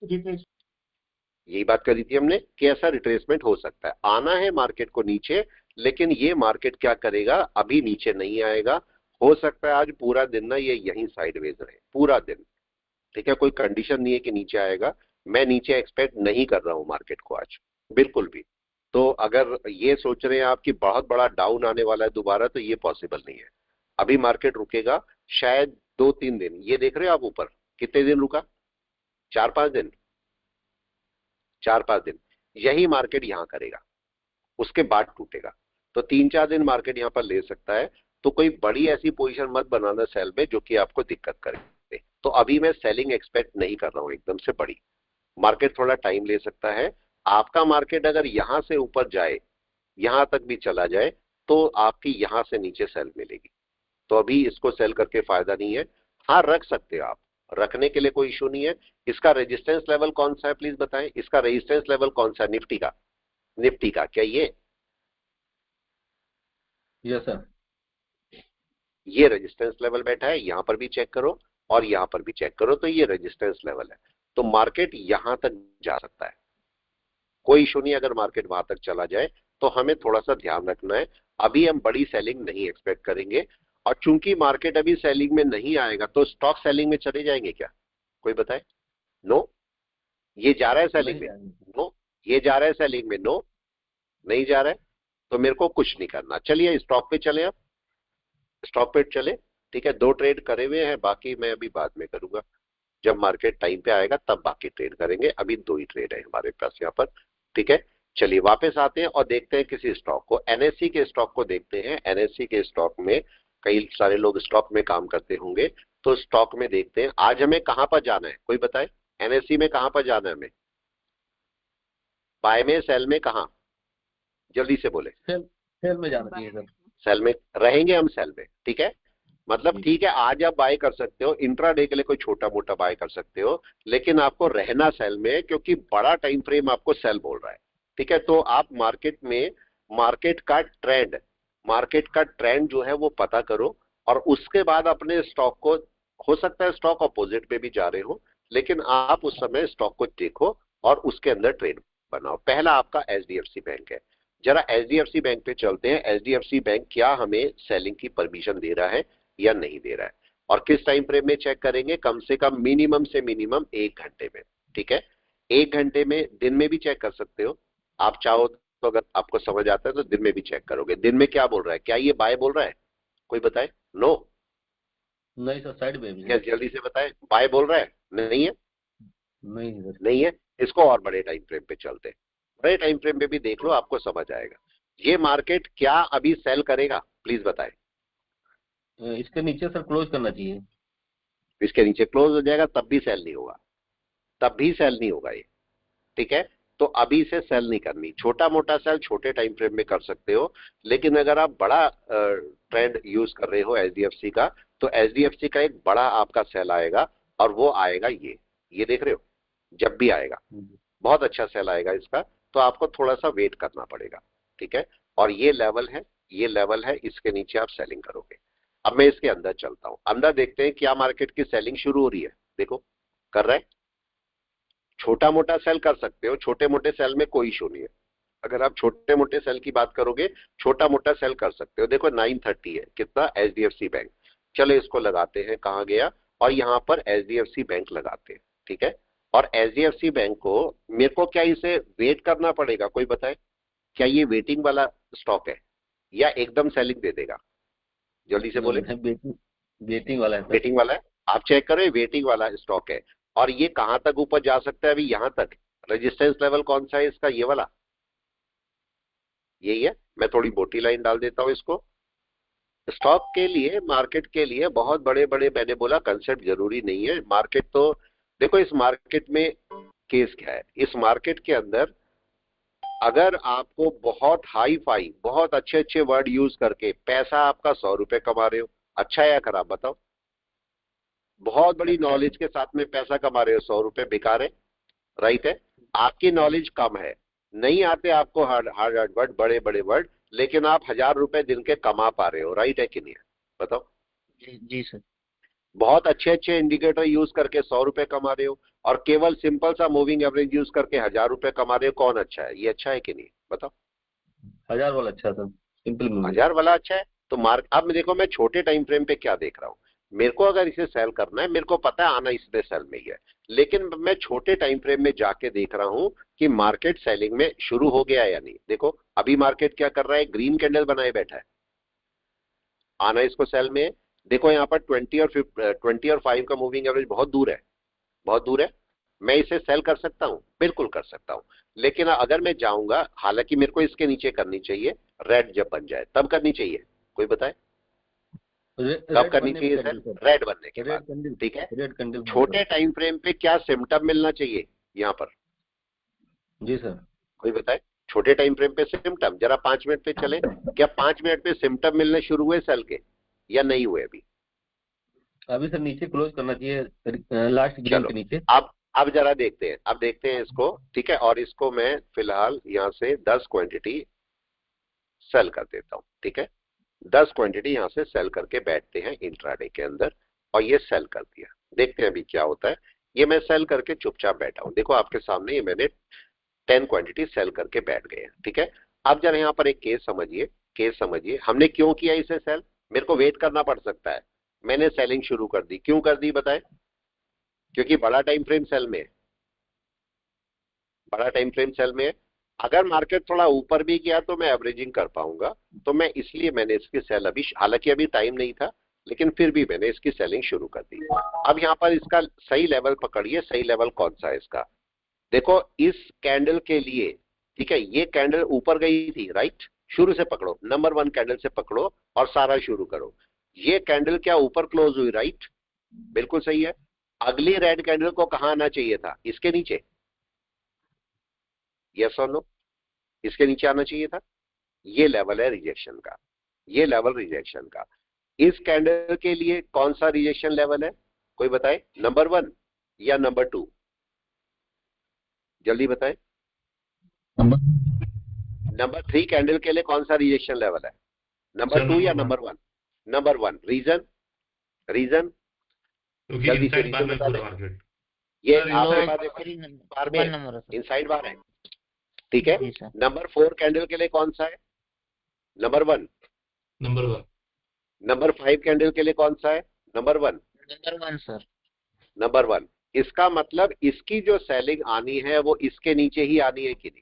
यही बात करी थी हमने कि ऐसा रिट्रेसमेंट हो सकता है, आना है मार्केट को नीचे। लेकिन ये मार्केट क्या करेगा, अभी नीचे नहीं आएगा। हो सकता है आज पूरा दिन ना ये यहीं साइडवेज रहे पूरा दिन। ठीक है, कोई कंडीशन नहीं है कि नीचे आएगा। मैं नीचे एक्सपेक्ट नहीं कर रहा हूं मार्केट को आज, बिल्कुल भी। तो अगर ये सोच रहे हैं आप कि बहुत बड़ा डाउन आने वाला है दोबारा, तो ये पॉसिबल नहीं है। अभी मार्केट रुकेगा शायद 2-3 दिन। ये देख रहे हो आप ऊपर कितने दिन रुका? 4-5 दिन, 4-5 दिन। यही मार्केट यहां करेगा, उसके बाद टूटेगा। तो 3-4 दिन मार्केट यहां पर ले सकता है। तो कोई बड़ी ऐसी पोजीशन मत बनाना सेल में जो कि आपको दिक्कत करे। तो अभी मैं सेलिंग एक्सपेक्ट नहीं कर रहा हूं एकदम से बड़ी। मार्केट थोड़ा टाइम ले सकता है। आपका मार्केट अगर यहां से ऊपर जाए, यहां तक भी चला जाए, तो आपकी यहां से नीचे सेल मिलेगी। तो अभी इसको सेल करके फायदा नहीं है। हाँ, रख सकते हो आप, रखने के लिए कोई इशू नहीं है। इसका रेजिस्टेंस लेवल कौन सा है प्लीज बताएं? इसका रेजिस्टेंस लेवल कौन सा है निफ्टी का? निफ्टी का क्या यस सर। ये रेजिस्टेंस लेवल बैठा है? यहां पर भी चेक करो और यहां पर भी चेक करो, तो ये रेजिस्टेंस लेवल है। तो मार्केट यहां तक जा सकता है, कोई इशू नहीं अगर मार्केट वहां तक चला जाए। तो हमें थोड़ा सा ध्यान रखना है। अभी हम बड़ी सेलिंग नहीं एक्सपेक्ट करेंगे। और चूंकि मार्केट अभी सेलिंग में नहीं आएगा, तो स्टॉक सेलिंग में चले जाएंगे क्या? कोई बताए? नो। ये जा रहा है सेलिंग नहीं में? जाएंगे। नो। ये जा रहा है सेलिंग में? नो, नहीं जा रहा है। तो मेरे को कुछ नहीं करना। चलिए स्टॉक पे चले, आप स्टॉक पे चले। ठीक है, 2 ट्रेड करे हुए हैं, बाकी मैं अभी बाद में करूंगा। जब मार्केट टाइम पे आएगा तब बाकी ट्रेड करेंगे। अभी 2 ही ट्रेड है हमारे पास यहाँ पर। ठीक है, चलिए वापस आते हैं और देखते हैं किसी स्टॉक को, एनएससी के स्टॉक को देखते हैं। एनएससी के स्टॉक में कई सारे लोग स्टॉक में काम करते होंगे, तो स्टॉक में देखते हैं आज हमें कहां पर जाना है, कोई बताए? एनएससी में कहां पर जाना है हमें? बाय में, सेल में, कहां? जल्दी से बोले। सेल सेल में जाना चाहिए सर। सेल में रहेंगे हम, सेल में। ठीक है, मतलब जी। ठीक है, आज आप बाय कर सकते हो, इंट्राडे के लिए कोई छोटा मोटा बाय कर सकते हो, लेकिन आपको रहना सेल में, क्योंकि बड़ा टाइम फ्रेम आपको सेल बोल रहा है। ठीक है, तो आप मार्केट में मार्केट का ट्रेंड, मार्केट का ट्रेंड जो है वो पता करो, और उसके बाद अपने स्टॉक को, हो सकता है स्टॉक अपोजिट पे भी जा रहे हो, लेकिन आप उस समय स्टॉक को देखो और उसके अंदर ट्रेड बनाओ। पहला आपका एचडीएफसी बैंक है। जरा एचडीएफसी बैंक पे चलते हैं। एचडीएफसी बैंक क्या हमें सेलिंग की परमिशन दे रहा है, या नहीं दे रहा है। और किस टाइम फ्रेम में चेक करेंगे? कम से कम मिनिमम से मिनिमम 1 घंटे में। ठीक है, 1 घंटे में, दिन में भी चेक कर सकते हो आप चाहो तो। अगर आपको समझ आता है तो दिन में भी चेक करोगे। दिन में क्या बोल रहा है? क्या ये बाय बोल रहा है? कोई बताए? नो। नहीं सर, साइड में भी क्या है। जल्दी से बताए, बाय बोल रहा है? नहीं है, नहीं सर। नहीं है। इसको और बड़े टाइम फ्रेम पे चलते हैं। बड़े टाइम फ्रेम पे भी देख लो, आपको समझ आएगा। ये मार्केट क्या अभी सेल करेगा? प्लीज बताए। इसके नीचे सर क्लोज करना चाहिए। इसके नीचे क्लोज हो जाएगा तब भी सेल नहीं होगा, तब भी सेल नहीं होगा ये। ठीक है, तो अभी से सेल नहीं करनी। छोटा मोटा सेल छोटे टाइम फ्रेम में कर सकते हो, लेकिन अगर आप बड़ा ट्रेंड यूज कर रहे हो एचडीएफसी का, तो एचडीएफसी का एक बड़ा आपका सेल आएगा, और वो आएगा ये देख रहे हो, जब भी आएगा बहुत अच्छा सेल आएगा इसका। तो आपको थोड़ा सा वेट करना पड़ेगा। ठीक है, और ये लेवल है, ये लेवल है, इसके नीचे आप सेलिंग करोगे। अब मैं इसके अंदर चलता हूं, अंदर देखते हैं क्या मार्केट की सेलिंग शुरू हो रही है। देखो, कर रहा है। छोटा मोटा सेल कर सकते हो, छोटे मोटे सेल में कोई इशू नहीं है। अगर आप छोटे मोटे सेल की बात करोगे, छोटा मोटा सेल कर सकते हो। देखो 930 है कितना, एचडीएफसी बैंक। चलो इसको लगाते हैं, कहां गया, और यहां पर एचडीएफसी बैंक लगाते हैं। ठीक है, और एचडीएफसी बैंक को मेरे को क्या इसे वेट करना पड़ेगा? कोई बताए, क्या ये वेटिंग वाला स्टॉक है या एकदम सेलिंग दे देगा? जल्दी से बोले। वेटिंग, वेटिंग वाला है सर। वेटिंग वाला है, आप चेक करो, वेटिंग वाला स्टॉक है। और ये कहां तक ऊपर जा सकता है? अभी यहां तक। रेजिस्टेंस लेवल कौन सा है इसका? ये वाला, यही है। मैं थोड़ी मोटी लाइन डाल देता हूं इसको। स्टॉक के लिए, मार्केट के लिए बहुत बड़े बड़े, मैंने बोला कंसेप्ट जरूरी नहीं है। मार्केट तो देखो, इस मार्केट में केस क्या है, इस मार्केट के अंदर अगर आपको बहुत हाई फाई, बहुत अच्छे अच्छे वर्ड यूज करके पैसा आपका 100 रुपए कमा रहे हो, अच्छा है या खराब बताओ? बहुत बड़ी अच्छा है। नॉलेज के साथ में पैसा कमा रहे हो, 100 रुपए बेकार है, राइट है। आपकी नॉलेज कम है, नहीं आते आपको हार्ड हार्ड वर्ड, बड़े बड़े वर्ड, लेकिन आप 1000 रुपए दिन के कमा पा रहे हो, राइट है कि नहीं है? बताओ। जी सर। बहुत अच्छे अच्छे इंडिकेटर यूज करके 100 रुपए कमा रहे हो, और केवल सिंपल सा मूविंग एवरेज यूज करके 1000 रुपए कमा रहे हो। कौन अच्छा है? ये अच्छा है कि नहीं? बताओ। 1000 वाला अच्छा सर, सिंपल मूवी। 1000 वाला अच्छा है। तो मार्क, अब देखो मैं छोटे टाइम फ्रेम पे क्या देख रहा हूं। मेरे को अगर इसे सेल करना है, मेरे को पता है आना इसमें सेल में ही है, लेकिन मैं छोटे टाइम फ्रेम में जाके देख रहा हूं कि मार्केट सेलिंग में शुरू हो गया है या नहीं। देखो अभी मार्केट क्या कर रहा है, ग्रीन कैंडल बनाए बैठा है, आना इसको सेल में है। देखो यहाँ पर 20 और 5 का मूविंग एवरेज बहुत दूर है, बहुत दूर है। मैं इसे सेल कर सकता हूं, बिल्कुल कर सकता हूं, लेकिन अगर मैं जाऊंगा, हालांकि मेरे को इसके नीचे करनी चाहिए, रेड जब बन जाए तब करनी चाहिए। कोई बताए कब रेड करनी बनने पे चाहिए कैंडल सेल? सर। रेड बनने के रेड बाद। कैंडल। ठीक है, रेड कैंडल छोटे बनेगा। टाइम फ्रेम पे क्या सिम्टम मिलना चाहिए यहाँ पर? जी सर। कोई बताए, छोटे टाइम फ्रेम पे सिम्टम जरा 5 मिनट पे चले। क्या 5 मिनट पे सिम्टम मिलने शुरू हुए सेल के, या नहीं हुए अभी? अभी सर नीचे क्लोज करना चाहिए, लास्ट ग्रीन चलो, के नीचे। अब जरा देखते हैं, अब देखते हैं इसको। ठीक है, और इसको मैं फिलहाल यहां से 10 क्वांटिटी सेल कर देता हूं। ठीक है, 10 क्वांटिटी यहां से सेल करके बैठते हैं इंट्राडे के अंदर, और ये सेल कर दिया। देखते हैं अभी क्या होता है। ये मैं सेल करके चुपचाप बैठा हूं, देखो आपके सामने ये मैंने 10 क्वांटिटी सेल करके बैठ गए हैं। ठीक है, अब जरा यहां पर एक केस समझिए, केस समझिए हमने क्यों किया इसे सेल। मेरे को वेट करना पड़ सकता है, मैंने सेलिंग शुरू कर दी। क्यों कर दी बताए? क्योंकि बड़ा टाइम फ्रेम सेल में है, बड़ा टाइम फ्रेम सेल में है। अगर मार्केट थोड़ा ऊपर भी गया तो मैं एवरेजिंग कर पाऊंगा, तो मैं इसलिए मैंने इसकी सेल अभी, हालांकि अभी टाइम नहीं था, लेकिन फिर भी मैंने इसकी सेलिंग शुरू कर दी। अब यहां पर इसका सही लेवल पकड़िए, सही लेवल कौन सा है इसका? देखो इस कैंडल के लिए, ठीक है, ये कैंडल ऊपर गई थी, राइट। शुरू से पकड़ो, नंबर 1 कैंडल से पकड़ो और सारा शुरू करो। ये कैंडल क्या ऊपर क्लोज हुई, राइट, बिल्कुल सही है। अगली रेड कैंडल को कहां आना चाहिए था? इसके नीचे, यस और नो? इसके नीचे आना चाहिए था। ये लेवल है रिजेक्शन का, ये लेवल रिजेक्शन का। इस कैंडल के लिए कौन सा रिजेक्शन लेवल है? कोई बताए, नंबर 1 या नंबर 2? जल्दी बताए। नंबर 3 कैंडल के लिए कौन सा रिजेक्शन लेवल है? नंबर 2 या नंबर 1? नंबर 1। रीजन, रीजन क्योंकि जल्दी से इनसाइड बार रीजन में बता पूरा दें। मार्केट। ये सर आपके इनसाइड पास थ्री बार वन में नंबर है सर। इनसाइड बार है, ठीक है। जी सर। नंबर 4 कैंडल के लिए कौन सा है? नंबर 1। नंबर 1। नंबर 5 कैंडल के लिए कौन सा है? नंबर 1। Number 1 sir. नंबर 1। इसका मतलब इसकी जो सेलिंग आनी है वो इसके नीचे ही आनी है कि नहीं?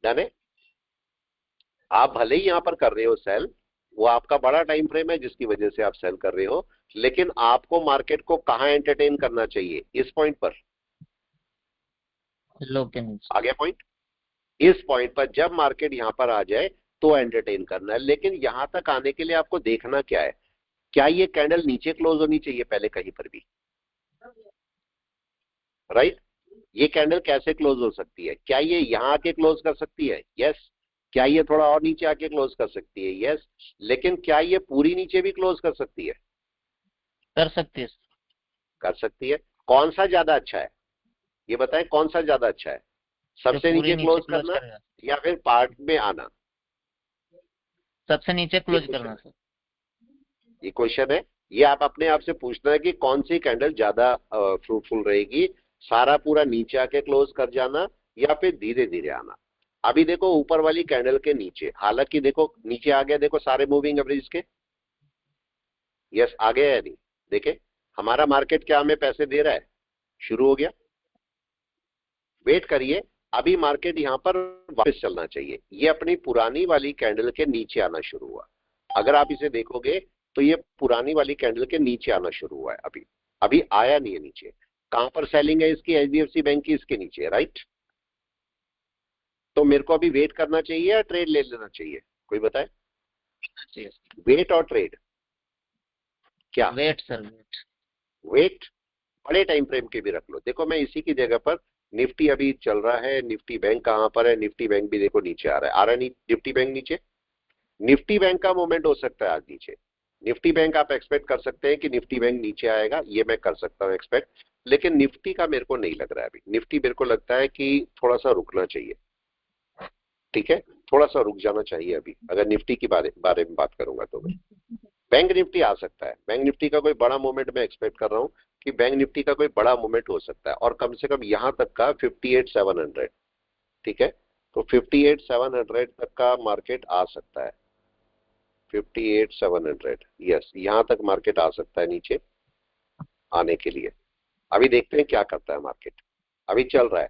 डन है। आप भले ही यहां पर कर रहे हो सेल, वो आपका बड़ा टाइम फ्रेम है जिसकी वजह से आप सेल कर रहे हो, लेकिन आपको मार्केट को कहां एंटरटेन करना चाहिए? इस पॉइंट पर। लो के नीचे। आ गया पॉइंट? इस पॉइंट पर जब मार्केट यहां पर आ जाए तो एंटरटेन करना है, लेकिन यहां तक आने के लिए आपको देखना क्या है? क्या ये कैंडल नीचे क्लोज होनी चाहिए पहले कहीं पर भी? राइट। ये कैंडल कैसे क्लोज हो सकती है? क्या ये यहां आके क्लोज कर सकती है? यस। क्या ये थोड़ा और नीचे आके क्लोज कर सकती है? यस। लेकिन क्या ये पूरी नीचे भी क्लोज कर सकती है? कर सकती है सर। कर सकती है। कौन सा ज्यादा अच्छा है ये बताएं? कौन सा ज्यादा अच्छा है, जो सबसे पूरी नीचे नीचे क्लोज क्लोज करना करेगा। या फिर पार्ट में आना? सबसे नीचे ये क्लोज क्वेश्चन करना है। सर। ये क्वेश्चन है। ये आप अपने आप से पूछना है कि कौन सी कैंडल ज्यादा फ्रूटफुल रहेगी, सारा पूरा नीचे आके क्लोज कर जाना या फिर धीरे धीरे आना? अभी देखो ऊपर वाली कैंडल के नीचे, हालांकि देखो नीचे आ गया, देखो सारे मूविंग एवरेज के। यस, आ गया या नहीं? देखे हमारा मार्केट क्या हमें पैसे दे रहा है? शुरू हो गया। वेट करिए, अभी मार्केट यहां पर वापस चलना चाहिए। ये अपनी पुरानी वाली कैंडल के नीचे आना शुरू हुआ। अगर आप इसे देखोगे तो ये पुरानी वाली कैंडल के नीचे आना शुरू हुआ है। अभी अभी आया नहीं है नीचे। कहां पर सेलिंग है इसकी? एचडीएफसी बैंक की इसके नीचे, राइट। तो मेरे को अभी वेट करना चाहिए या ट्रेड ले लेना चाहिए? कोई बताए? वेट और ट्रेड क्या? Wait sir, wait. वेट। बड़े टाइम फ्रेम के भी रख लो। देखो मैं इसी की जगह पर, निफ्टी अभी चल रहा है, निफ्टी बैंक कहां पर है? निफ्टी बैंक भी देखो नीचे आ रहा है। आ रहा है नहीं निफ्टी बैंक नीचे? निफ्टी बैंक का मूवमेंट हो सकता है आज नीचे। निफ्टी बैंक आप एक्सपेक्ट कर सकते हैं कि निफ्टी बैंक नीचे आएगा, ये मैं कर सकता हूं एक्सपेक्ट। लेकिन निफ्टी का मेरे को नहीं लग रहा है अभी। निफ्टी मेरे को लगता है कि थोड़ा सा रुकना चाहिए। ठीक है, थोड़ा सा रुक जाना चाहिए अभी, अगर निफ्टी के बारे में बात करूंगा तो। बैंक निफ्टी आ सकता है, बैंक निफ्टी का कोई बड़ा मूवमेंट मैं एक्सपेक्ट कर रहा हूं कि बैंक निफ्टी का कोई बड़ा मूवमेंट हो सकता है, और कम से कम यहां तक का 58,700। ठीक है, तो 58,700 तक का मार्केट आ सकता है। 58,700, यस, यहां तक मार्केट आ सकता है नीचे आने के लिए। अभी देखते हैं क्या करता है मार्केट। अभी चल रहा है,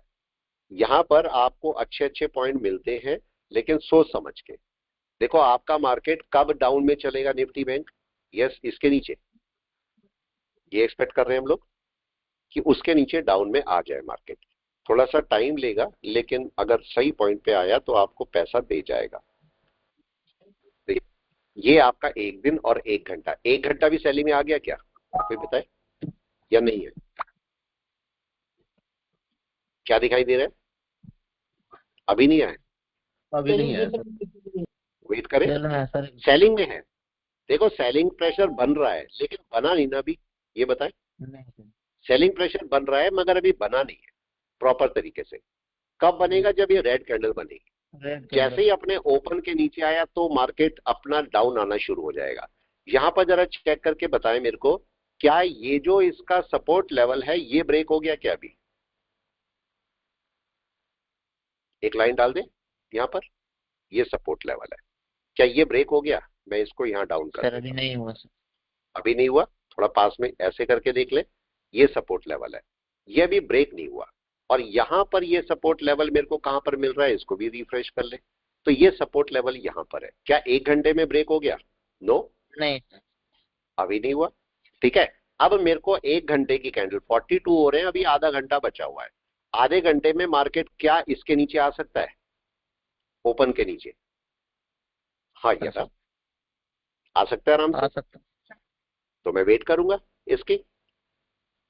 यहां पर आपको अच्छे अच्छे पॉइंट मिलते हैं, लेकिन सोच समझ के देखो आपका मार्केट कब डाउन में चलेगा। निफ्टी बैंक, यस, इसके नीचे ये एक्सपेक्ट कर रहे हैं हम लोग कि उसके नीचे डाउन में आ जाए मार्केट। थोड़ा सा टाइम लेगा, लेकिन अगर सही पॉइंट पे आया तो आपको पैसा दे जाएगा। देखिए, ये आपका एक दिन और एक घंटा, एक घंटा भी सेलिंग में आ गया क्या? कोई बताए या नहीं है? क्या दिखाई दे रहा है? अभी नहीं आया, अभी नहीं आया सर। वेट करें। चल रहा है सर। सेलिंग में है, देखो सेलिंग प्रेशर बन रहा है, लेकिन बना नहीं ना अभी। ये बताएं, नहीं सर। सेलिंग प्रेशर बन रहा है मगर अभी बना नहीं है प्रॉपर तरीके से। कब बनेगा? जब ये रेड कैंडल बनेगी। रेड जैसे कैंडल। ही अपने ओपन के नीचे आया तो मार्केट अपना डाउन आना शुरू हो जाएगा। यहां पर जरा चेक करके बताएं मेरे को, क्या ये जो इसका सपोर्ट लेवल है ये ब्रेक हो गया क्या? अभी एक लाइन डाल दे यहां पर, ये सपोर्ट लेवल है, क्या ये ब्रेक हो गया? मैं इसको यहां डाउन कर सर अभी देता हूं। नहीं हुआ सर। अभी नहीं हुआ, थोड़ा पास में ऐसे करके देख ले। ये सपोर्ट लेवल है, ये अभी ब्रेक नहीं हुआ। और यहां पर ये सपोर्ट लेवल मेरे को कहां पर मिल रहा है? इसको भी रिफ्रेश कर ले। तो ये सपोर्ट लेवल यहां पर है। क्या एक घंटे में ब्रेक हो गया? नो, नहीं सर। अभी नहीं हुआ। ठीक है, अब मेरे को एक घंटे की कैंडल 42 हो रहे हैं, अभी आधा घंटा बचा हुआ है। आधे घंटे में मार्केट क्या इसके नीचे आ सकता है? ओपन के नीचे? हाँ आ यार, सकता। आ सकता है आराम आ से। सकता। तो मैं वेट करूंगा इसकी।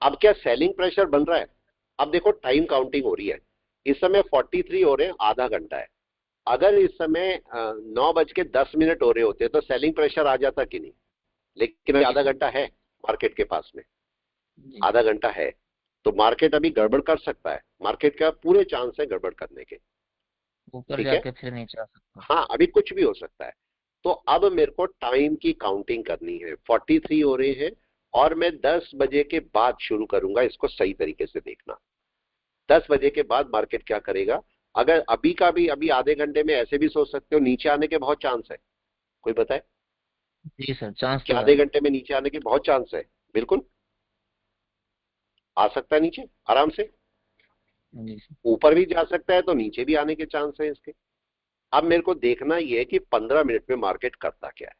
अब क्या सेलिंग प्रेशर बन रहा है? अब देखो टाइम काउंटिंग हो रही है। इस समय 43 हो रहे हैं, आधा घंटा है। अगर इस समय 9:10 हो रहे होते तो सेलिंग प्रेशर आ जाता कि नहीं? लेकिन अभी जी आधा सर। घंटा है मार्केट के पास में, जी। आधा घंटा है। तो मार्केट अभी गड़बड़ कर सकता है, मार्केट का पूरे चांस है गड़बड़ करने के। ऊपर ठीक है, जाके फिर नीचे आ सकता। हाँ अभी कुछ भी हो सकता है। तो अब मेरे को टाइम की काउंटिंग करनी है। 43 हो रहे हैं, और मैं 10 बजे के बाद शुरू करूंगा इसको सही तरीके से देखना। 10 बजे के बाद मार्केट क्या करेगा? अगर अभी का भी, अभी आधे घंटे में ऐसे भी सोच सकते हो नीचे आने के बहुत चांस है। कोई बताए? जी सर, चांस कि तो आधे है। घंटे में नीचे आने के बहुत चांस है, बिल्कुल आ सकता है नीचे आराम से, जी सर। ऊपर भी जा सकता है, तो नीचे भी आने के चांस है इसके। अब मेरे को देखना ये है कि 15 मिनट में मार्केट करता क्या है,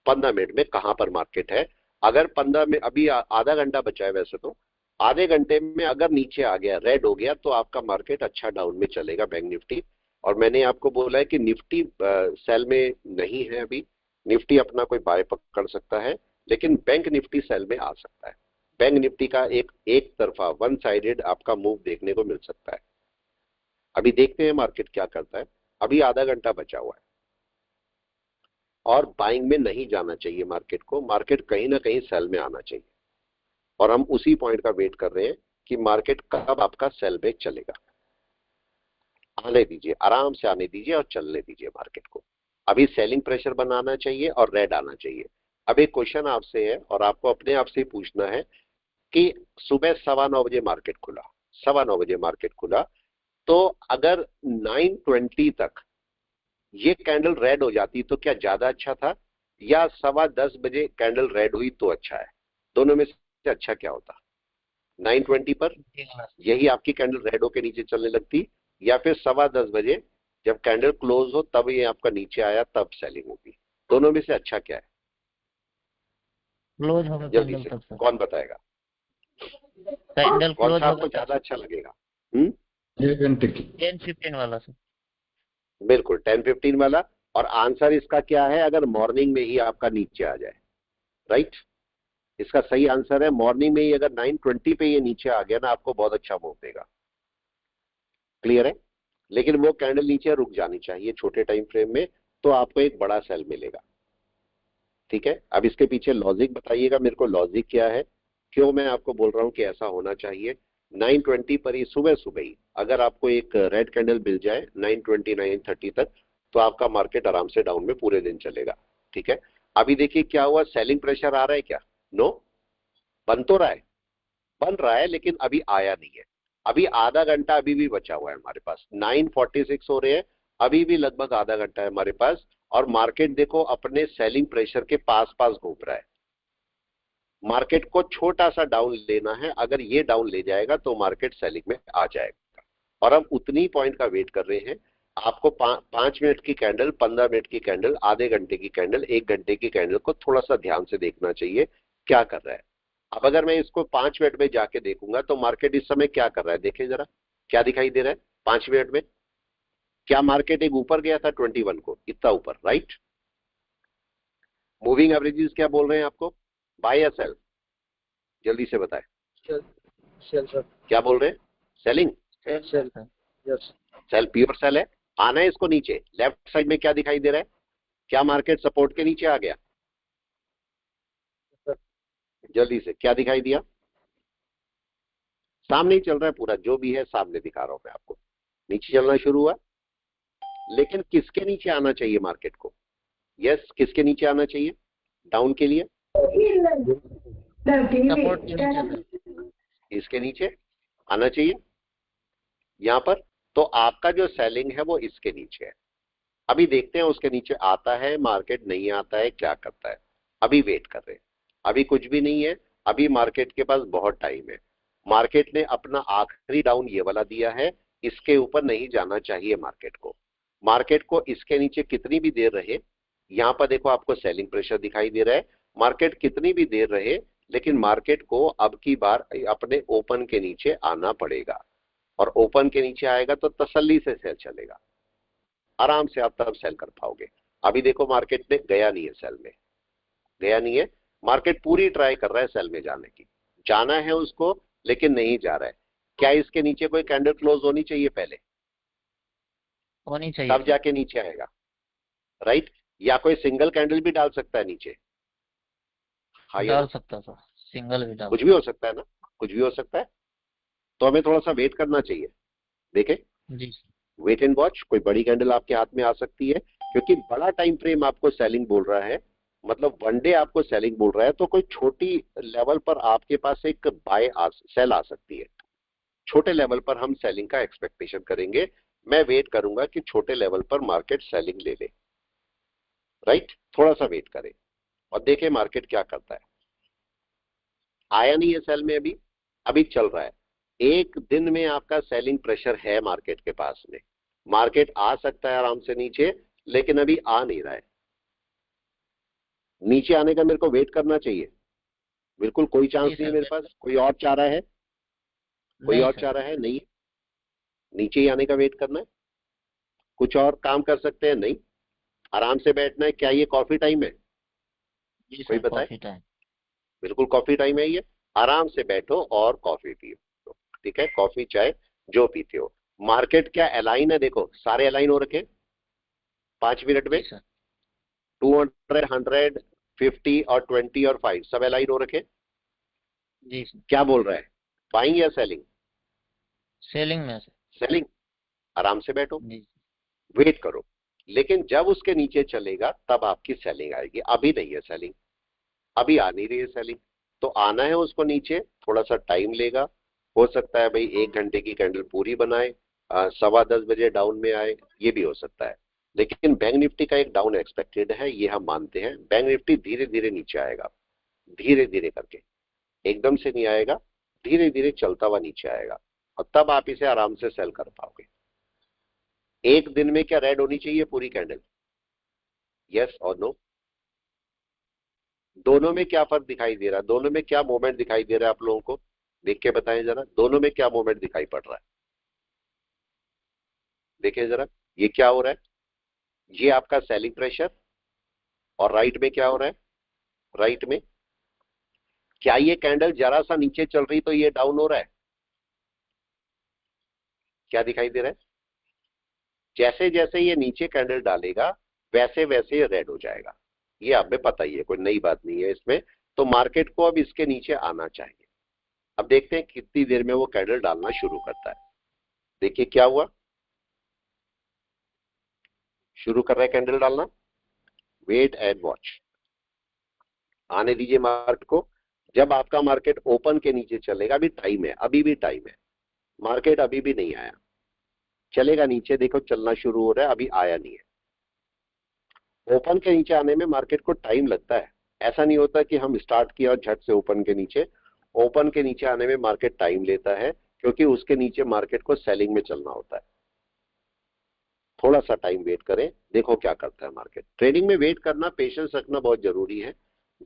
15 मिनट में कहां पर मार्केट है। अगर 15 में अभी आधा घंटा बचा है वैसे तो, आधे घंटे में अगर नीचे आ गया, रेड हो गया, तो आपका मार्केट अच्छा डाउन में चलेगा, बैंक निफ्टी। और मैंने आपको बोला है कि निफ्टी सेल में नहीं है अभी, निफ्टी अपना कोई बाय पकड़ सकता है, लेकिन बैंक निफ्टी सेल में आ सकता है। बैंक निफ्टी का एक एक तरफा वन साइडेड आपका मूव देखने को मिल सकता है। अभी देखते हैं मार्केट क्या करता है, अभी आधा घंटा बचा हुआ है। और बाइंग में नहीं जाना चाहिए मार्केट को, मार्केट कहीं ना कहीं सेल में आना चाहिए। और हम उसी पॉइंट का वेट कर रहे हैं कि मार्केट कब आपका सेल बैक चलेगा। आने दीजिए, आराम से आने दीजिए और चलने दीजिए मार्केट को। अभी सेलिंग प्रेशर बनाना चाहिए और रेड आना चाहिए। अब एक क्वेश्चन आपसे है और आपको अपने आप से पूछना है कि सुबह 9:15 बजे मार्केट खुला, 9:15 बजे मार्केट खुला, तो अगर 9:20 तक ये कैंडल रेड हो जाती तो क्या ज्यादा अच्छा था, या 10:15 बजे कैंडल रेड हुई तो अच्छा है? दोनों में से अच्छा क्या होता? 9:20 पर जी हाँ। यही आपकी कैंडल रेड होके नीचे चलने लगती, या फिर 10:15 बजे जब कैंडल क्लोज हो तब ये आपका नीचे आया तब सेलिंग होगी? दोनों में से अच्छा क्या है? क्लोज होगा जल्दी कैंडल से तब सर। कौन बताएगा, कैंडल कौन क्लोज सा होगा आपको तब। ज्यादा अच्छा लगेगा? हम्म, 1 घंटे की। 10-15 वाला सर। बिल्कुल 10:15 वाला। और आंसर इसका क्या है, अगर मॉर्निंग में ही आपका नीचे आ जाए, राइट? इसका सही आंसर है मॉर्निंग में ही अगर 9:20 पे ये नीचे आ गया ना, आपको बहुत अच्छा मूव देगा। क्लियर है? लेकिन वो कैंडल नीचे रुक जानी चाहिए छोटे टाइम फ्रेम में, तो आपको एक बड़ा सेल मिलेगा। ठीक है, अब इसके पीछे लॉजिक बताइएगा मेरे को, लॉजिक क्या है, क्यों मैं आपको बोल रहा हूं कि ऐसा होना चाहिए। 9:20 पर ही सुबह सुबह ही अगर आपको एक रेड कैंडल मिल जाए 9:20 9:30 तक, तो आपका मार्केट आराम से डाउन में पूरे दिन चलेगा। ठीक है, अभी देखिए क्या हुआ, सेलिंग प्रेशर आ रहा है क्या? नो, बन तो रहा है, बन रहा है, लेकिन अभी आया नहीं है। अभी आधा घंटा अभी भी बचा हुआ है हमारे पास, 9:46 हो रहे हैं, अभी भी लगभग आधा घंटा है हमारे पास। और मार्केट देखो अपने सेलिंग प्रेशर के पास पास घूम रहा है। मार्केट को छोटा सा डाउन लेना है, अगर ये डाउन ले जाएगा तो मार्केट सेलिंग में आ जाएगा। और हम उतनी पॉइंट का वेट कर रहे हैं। आपको 5 मिनट की कैंडल, 15 मिनट की कैंडल, आधे घंटे की कैंडल, 1 घंटे की कैंडल को थोड़ा सा ध्यान से देखना चाहिए क्या कर रहा है। अब अगर मैं इसको 5 मिनट में जाके देखूंगा तो मार्केट इस समय क्या कर रहा है, देखें जरा क्या दिखाई दे रहा है 5 मिनट में। क्या मार्केट एक ऊपर गया था 21 को, इतना ऊपर, राइट? मूविंग एवरेजेस क्या बोल रहे हैं आपको, बाय या सेल? जल्दी से बताएं, सेल सेल सर। क्या बोल रहे हैं? Selling? Sell sir. Yes. Sell, pure sell है। आना है इसको नीचे। लेफ्ट साइड में क्या दिखाई दे रहा है, क्या मार्केट सपोर्ट के नीचे आ गया? जल्दी से क्या दिखाई दिया? सामने ही चल रहा है पूरा, जो भी है सामने दिखा रहा हूं मैं आपको। नीचे चलना शुरू हुआ, लेकिन किसके नीचे आना चाहिए मार्केट को? यस, किसके नीचे आना चाहिए डाउन के लिए? सपोर्ट के नीचे सर। इसके नीचे आना चाहिए यहां पर। तो आपका जो सेलिंग है वो इसके नीचे है। अभी देखते हैं उसके नीचे आता है मार्केट, नहीं आता है, क्या करता है। अभी वेट कर रहे हैं, अभी कुछ भी नहीं है। अभी मार्केट के पास बहुत टाइम है। मार्केट ने अपना आखिरी डाउन ये वाला दिया है, इसके ऊपर नहीं जाना चाहिए मार्केट को। मार्केट को इसके नीचे कितनी भी देर रहे, यहां पर देखो आपको सेलिंग प्रेशर दिखाई दे रहा है। मार्केट कितनी भी देर रहे, लेकिन मार्केट को अब की बार अपने ओपन के नीचे आना पड़ेगा। और ओपन के नीचे आएगा तो तसल्ली से सेल चलेगा, आराम से आप तब सेल कर पाओगे। अभी देखो मार्केट ने गया नहीं है सेल में, गया नहीं है। मार्केट पूरी ट्राई कर रहा है सेल में जाने की, जाना है उसको, लेकिन नहीं जा रहा है। क्या इसके नीचे कोई कैंडल क्लोज होनी चाहिए पहले, होनी चाहिए तब सर। जाके नीचे आएगा, राइट? या कोई सिंगल कैंडल भी डाल सकता है नीचे, हाँ या डाल ना? सकता सर, सिंगल भी डाल कुछ भी हो सकता। सकता है ना, कुछ भी हो सकता है। तो हमें थोड़ा सा वेट करना चाहिए। देखें, जी सर। वेट एंड वॉच, कोई बड़ी कैंडल आपके हाथ में आ सकती है, क्योंकि बड़ा टाइम फ्रेम आपको सेलिंग बोल रहा है, मतलब वन डे आपको सेलिंग बोल रहा है, तो कोई छोटी लेवल पर आपके पास एक सेल आ सकती है। छोटे लेवल पर हम सेलिंग का एक्सपेक्टेशन करेंगे। मैं वेट करूंगा कि छोटे लेवल पर मार्केट सेलिंग ले ले, राइट? थोड़ा सा वेट करें। और देखें मार्केट क्या करता है। आया नहीं है सेल में, अभी अभी चल रहा है। एक दिन में आपका सेलिंग प्रेशर है मार्केट के पास में। मार्केट आ सकता है आराम से नीचे, लेकिन अभी आ नहीं रहा है। नीचे आने का मेरे को वेट करना चाहिए, बिल्कुल कोई चांस जी नहीं है सर, मेरे पास। कोई और चारा है? कोई नहीं और सर। चारा है? नहीं। नीचे ही आने का वेट करना है। कुछ और काम कर सकते हैं? नहीं। आराम से बैठना है। क्या ये कॉफी टाइम है? जी कोई सर, बताए? Coffee time. बिल्कुल कॉफी टाइम है ये। आराम से बैठो और कॉफी पियो, ठीक है? कॉफी चाय जो पीते हो। मार्केट क्या अलाइन है? देखो सारे अलाइन हो रखे 5 मिनट में। जी सर। 200, 100, 50 और 20 और 5 सब अलाइन हो रखे। जी सर। क्या बोल रहा है, बाइंग या सेलिंग? सेलिंग में सर। सेलिंग। आराम से बैठो, जी वेट करो। लेकिन जब उसके नीचे चलेगा तब आपकी सेलिंग आएगी। अभी नहीं है सेलिंग, अभी आ नहीं रही है सेलिंग। तो आना है उसको नीचे, थोड़ा सा टाइम लेगा। हो सकता है भाई 1 घंटे की कैंडल पूरी बनाए, 10:15 बजे डाउन में आए, ये भी हो सकता है। लेकिन बैंक निफ्टी का एक डाउन एक्सपेक्टेड है, ये हम मानते हैं। बैंक निफ्टी धीरे धीरे नीचे आएगा, धीरे धीरे करके, एकदम से नहीं आएगा, धीरे धीरे चलता हुआ नीचे आएगा। और तब आप इसे आराम से सेल कर पाओगे। एक दिन में क्या रेड होनी चाहिए पूरी कैंडल? यस और नो? दोनों में क्या फर्क दिखाई दे रहा है? दोनों में क्या मूवमेंट दिखाई दे रहा है आप लोगों को? देख के बताएं जरा, दोनों में क्या मूवमेंट दिखाई पड़ रहा है? देखिए जरा, ये क्या हो रहा है? ये आपका सेलिंग प्रेशर। और राइट में क्या हो रहा है? राइट में क्या ये कैंडल जरा सा नीचे चल रही तो ये डाउन हो रहा है? क्या दिखाई दे रहा है? जैसे जैसे ये नीचे कैंडल डालेगा वैसे वैसे ये रेड हो जाएगा। ये आप में पता ही है, कोई नई बात नहीं है इसमें। तो मार्केट को अब इसके नीचे आना चाहिए। अब देखते हैं कितनी देर में वो कैंडल डालना शुरू करता है। देखिए क्या हुआ, शुरू कर रहा है कैंडल डालना। वेट एंड वॉच, आने दीजिए मार्केट को। जब आपका मार्केट ओपन के नीचे चलेगा, अभी टाइम है, अभी भी टाइम है। मार्केट अभी भी नहीं आया, चलेगा नीचे। देखो चलना शुरू हो रहा है, अभी आया नहीं है। ओपन के नीचे आने में मार्केट को टाइम लगता है। ऐसा नहीं होता कि हम स्टार्ट किया और झट से ओपन के नीचे। ओपन के नीचे आने में मार्केट टाइम लेता है, क्योंकि उसके नीचे मार्केट को सेलिंग में चलना होता है। थोड़ा सा टाइम वेट करें, देखो क्या करता है मार्केट। ट्रेडिंग में वेट करना, पेशेंस रखना बहुत जरूरी है।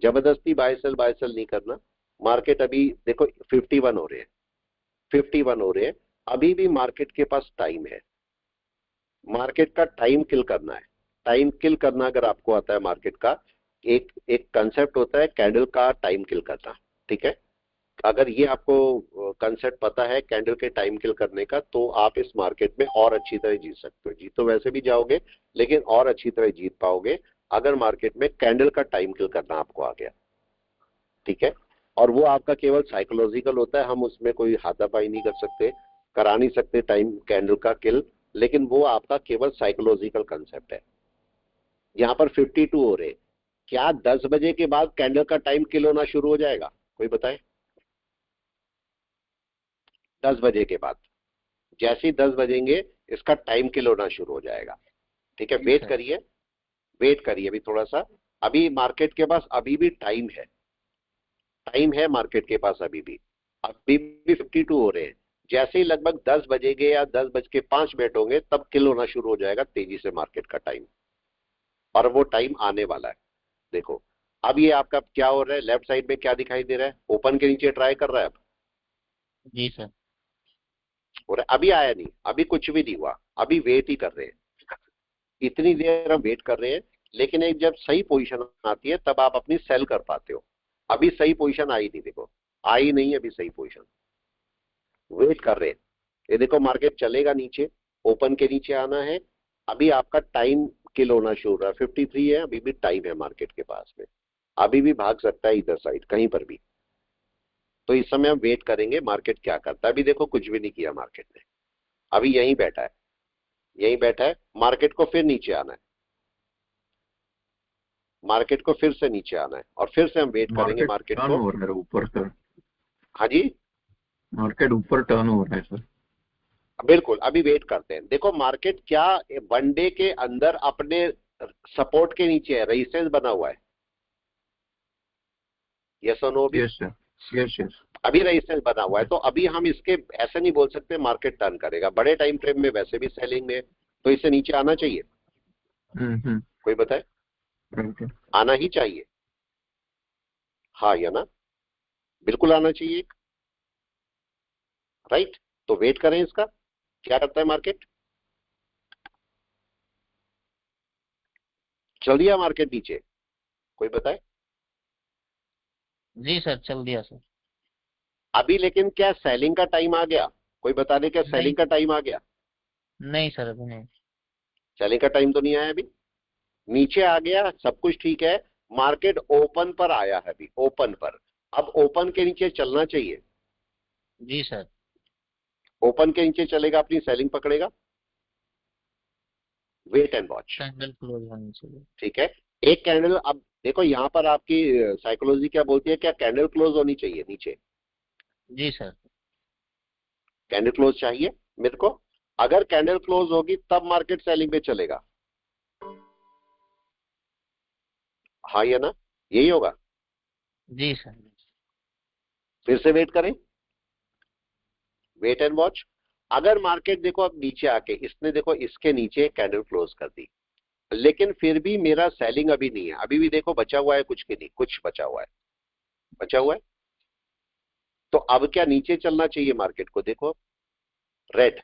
जबरदस्ती बाय सेल नहीं करना। मार्केट अभी देखो 51 हो रहे हैं, 51 हो रहे हैं। अभी भी मार्केट के पास टाइम है। मार्केट का टाइम किल करना है। टाइम किल करना अगर आपको आता है मार्केट का, एक एक कंसेप्ट होता है कैंडल का टाइम किल करना, ठीक है? अगर ये आपको कंसेप्ट पता है कैंडल के टाइम किल करने का, तो आप इस मार्केट में और अच्छी तरह जीत सकते हो। जीत तो वैसे भी जाओगे, लेकिन और अच्छी तरह जीत पाओगे अगर मार्केट में कैंडल का टाइम किल करना आपको आ गया, ठीक है? और वो आपका केवल साइकोलॉजिकल होता है, हम उसमें कोई हाथापाई नहीं कर सकते, करा नहीं सकते टाइम कैंडल का किल। लेकिन वो आपका केवल साइकोलॉजिकल कंसेप्ट है। यहाँ पर 52 हो रहे, क्या 10 बजे के बाद कैंडल का टाइम किल होना शुरू हो जाएगा? कोई बताए? 10 बजे के बाद, जैसे ही 10 बजेंगे इसका टाइम किल होना शुरू हो जाएगा, ठीक है? जी वेट सर। करिए, वेट करिए अभी थोड़ा सा। अभी मार्केट के पास अभी भी टाइम है, टाइम है मार्केट के पास अभी भी 52 हो रहे हैं। जैसे ही लगभग 10 बजेंगे या 10:05 होंगे, तब किल होना शुरू हो जाएगा तेजी से मार्केट का टाइम। और वो टाइम आने वाला है। देखो अब ये आपका क्या हो रहा है, लेफ्ट साइड में क्या दिखाई दे रहा है? ओपन के नीचे ट्राई कर रहा है अब, जी सर। हो रहा है। अभी आया नहीं, अभी कुछ भी नहीं हुआ, अभी वेट ही कर रहे हैं। इतनी देर हम वेट कर रहे हैं, लेकिन एक जब सही पोजीशन आती है तब आप अपनी सेल कर पाते हो। अभी सही पोजीशन आई नहीं, देखो आई नहीं अभी सही पोजीशन। वेट कर रहे हैं। ये देखो मार्केट चलेगा नीचे, ओपन के नीचे आना है। अभी आपका टाइम किल होना शुरू हो रहा है। 53 है, अभी भी टाइम है मार्केट के पास में, अभी भी भाग सकता है इधर साइड कहीं पर भी। तो इस समय हम वेट करेंगे मार्केट क्या करता है। अभी देखो कुछ भी नहीं किया मार्केट ने, अभी यहीं बैठा है, यहीं बैठा है। मार्केट को फिर नीचे आना है, मार्केट को फिर से नीचे आना है, और फिर से हम वेट करेंगे मार्केट मार्केट टर्न को। हो रहा है ऊपर सर। हाँ जी, मार्केट ऊपर टर्न हो रहा है सर। बिल्कुल अभी वेट करते हैं। देखो मार्केट क्या वन डे के अंदर अपने सपोर्ट के नीचे है, रेजिस्टेंस बना हुआ है। यस और नो भी? Yes sir, yes yes. अभी रेजिस्टेंस बना हुआ है, तो अभी हम इसके ऐसे नहीं बोल सकते मार्केट टर्न करेगा, बड़े टाइम फ्रेम में वैसे भी सेलिंग में है, तो इसे नीचे आना चाहिए। कोई बताए? राइट। आना ही चाहिए, हाँ या ना? बिल्कुल आना चाहिए, राइट। तो वेट करें इसका, क्या करता है मार्केट। चल दिया मार्केट नीचे, कोई बताए? जी सर, चल दिया सर। अभी लेकिन क्या सेलिंग का टाइम आ गया? कोई बता दे, क्या नहीं सेलिंग का टाइम आ गया? नहीं सर, अभी नहीं। सेलिंग का टाइम तो नहीं आया अभी। नीचे आ गया, सब कुछ ठीक है, मार्केट ओपन पर आया है अभी, ओपन पर। अब ओपन के नीचे चलना चाहिए। जी सर। ओपन के नीचे चलेगा, अपनी सेलिंग पकड़ेगा। Wait and watch, candle close होनी चाहिए। ठीक है। एक कैंडल, अब देखो यहाँ पर आपकी साइकोलॉजी क्या बोलती है, क्या कैंडल क्लोज होनी चाहिए नीचे? जी सर। कैंडल क्लोज चाहिए मेरे को। अगर कैंडल क्लोज होगी तब मार्केट सेलिंग पे चलेगा, हाँ या ना? यही होगा। जी सर। फिर से वेट करें, वेट एंड वॉच। अगर मार्केट देखो अब नीचे आके, इसने देखो इसके नीचे कैंडल क्लोज कर दी, लेकिन फिर भी मेरा सेलिंग अभी नहीं है, अभी भी देखो बचा हुआ है कुछ के नहीं, कुछ बचा हुआ है, बचा हुआ है। तो अब क्या नीचे चलना चाहिए मार्केट को? देखो रेड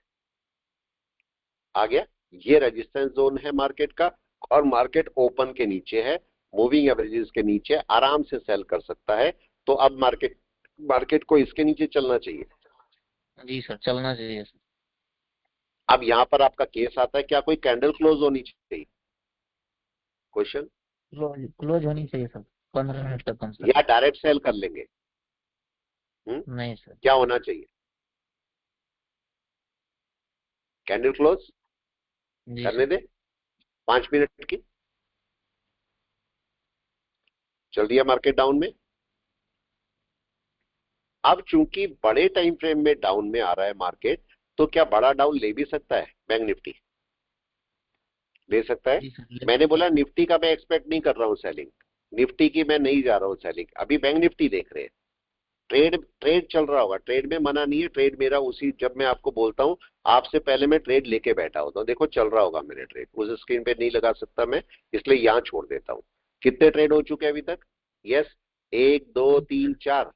आ गया, ये रेजिस्टेंस जोन है मार्केट का, और मार्केट ओपन के नीचे है, मूविंग एवरेजेस के नीचे आराम से सेल कर सकता है। तो अब मार्केट मार्केट को इसके नीचे चलना चाहिए। जी सर, चलना चाहिए सर। अब यहां पर आपका केस आता है, क्या कोई कैंडल क्लोज होनी चाहिए? क्वेश्चन। क्लोज क्लोज होनी चाहिए सर, 15 मिनट तक कम से या कम। डायरेक्ट सेल कर लेंगे? नहीं सर। क्या होना चाहिए? कैंडल क्लोज जी करने सर। दे, 5 मिनट की। चल दिया मार्केट डाउन में। अब चूंकि बड़े टाइम फ्रेम में डाउन में आ रहा है मार्केट, तो क्या बड़ा डाउन ले भी सकता है बैंक निफ्टी? ले सकता है। जी सर, ले मैंने सकता बोला है। निफ्टी का मैं एक्सपेक्ट नहीं कर रहा हूं सेलिंग, निफ्टी की मैं नहीं जा रहा हूं सेलिंग, अभी बैंक निफ्टी देख रहे हैं। ट्रेड ट्रेड चल रहा होगा, ट्रेड में मना नहीं है, ट्रेड मेरा उसी, जब मैं आपको बोलता हूं आपसे पहले मैं ट्रेड लेके बैठा होता हूं, देखो चल रहा होगा मेरे ट्रेड, उस स्क्रीन पे नहीं लगा सकता मैं, इसलिए यहां छोड़ देता हूं। कितने ट्रेड हो चुके हैं अभी तक? यस, 1 2 3 4।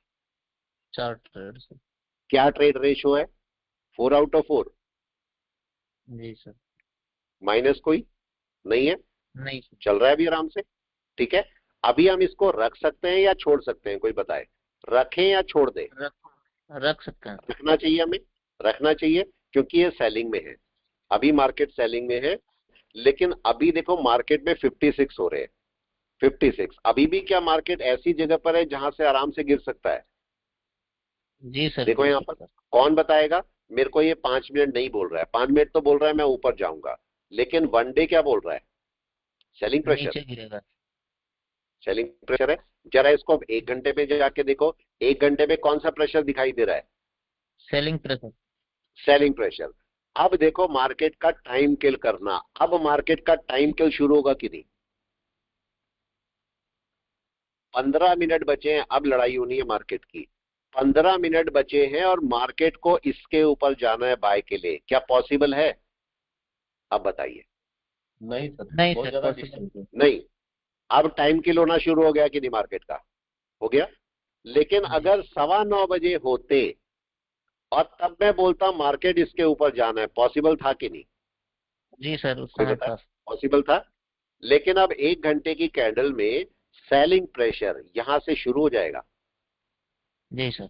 4 trade sir. क्या ट्रेड रेशो है? 4/4। जी सर। माइनस कोई नहीं है, नहीं सर। चल रहा है अभी आराम से, ठीक है। अभी हम इसको रख सकते हैं या छोड़ सकते हैं, कोई बताए? रखें या छोड़ दें? रख रख सकते हैं। रखना चाहिए हमें, रखना चाहिए, क्योंकि ये सेलिंग में है, अभी मार्केट सेलिंग में है। लेकिन अभी देखो मार्केट में 56 हो रहे हैं, 56। अभी भी क्या मार्केट ऐसी जगह पर है जहां से आराम से गिर सकता है? जी सर, देखो गिर यहाँ पर सकता है। कौन बताएगा मेरे को? ये 5 मिनट नहीं बोल रहा है, 5 मिनट तो बोल रहा है मैं ऊपर जाऊंगा, लेकिन 1 डे क्या बोल रहा है? सेलिंग प्रेशर, नीचे गिरेगा। सेलिंग प्रेशर है। जरा इसको अब 1 घंटे में जाके देखो, 1 घंटे में कौन सा प्रेशर दिखाई दे रहा है? Selling pressure. Selling pressure. अब देखो मार्केट का टाइम किल करना, अब मार्केट का टाइम किल शुरू होगा कि नहीं? 15 मिनट बचे हैं, अब लड़ाई होनी है मार्केट की। 15 मिनट बचे हैं और मार्केट को इसके ऊपर जाना है बाय के लिए, क्या पॉसिबल है? अब बताइए। नहीं सर, नहीं बहुत सर, ज्यादा पॉसिबल। डिस्टेंस है। नहीं। अब टाइम किल होना शुरू हो गया कि नहीं मार्केट का? हो गया। लेकिन जी अगर 9:15 बजे होते और तब मैं बोलता मार्केट इसके ऊपर जाना है, पॉसिबल था कि नहीं? जी सर, उस कोई समय बताए? था। पॉसिबल था। लेकिन अब 1 घंटे की कैंडल में सेलिंग प्रेशर यहां से शुरू हो जाएगा। जी सर।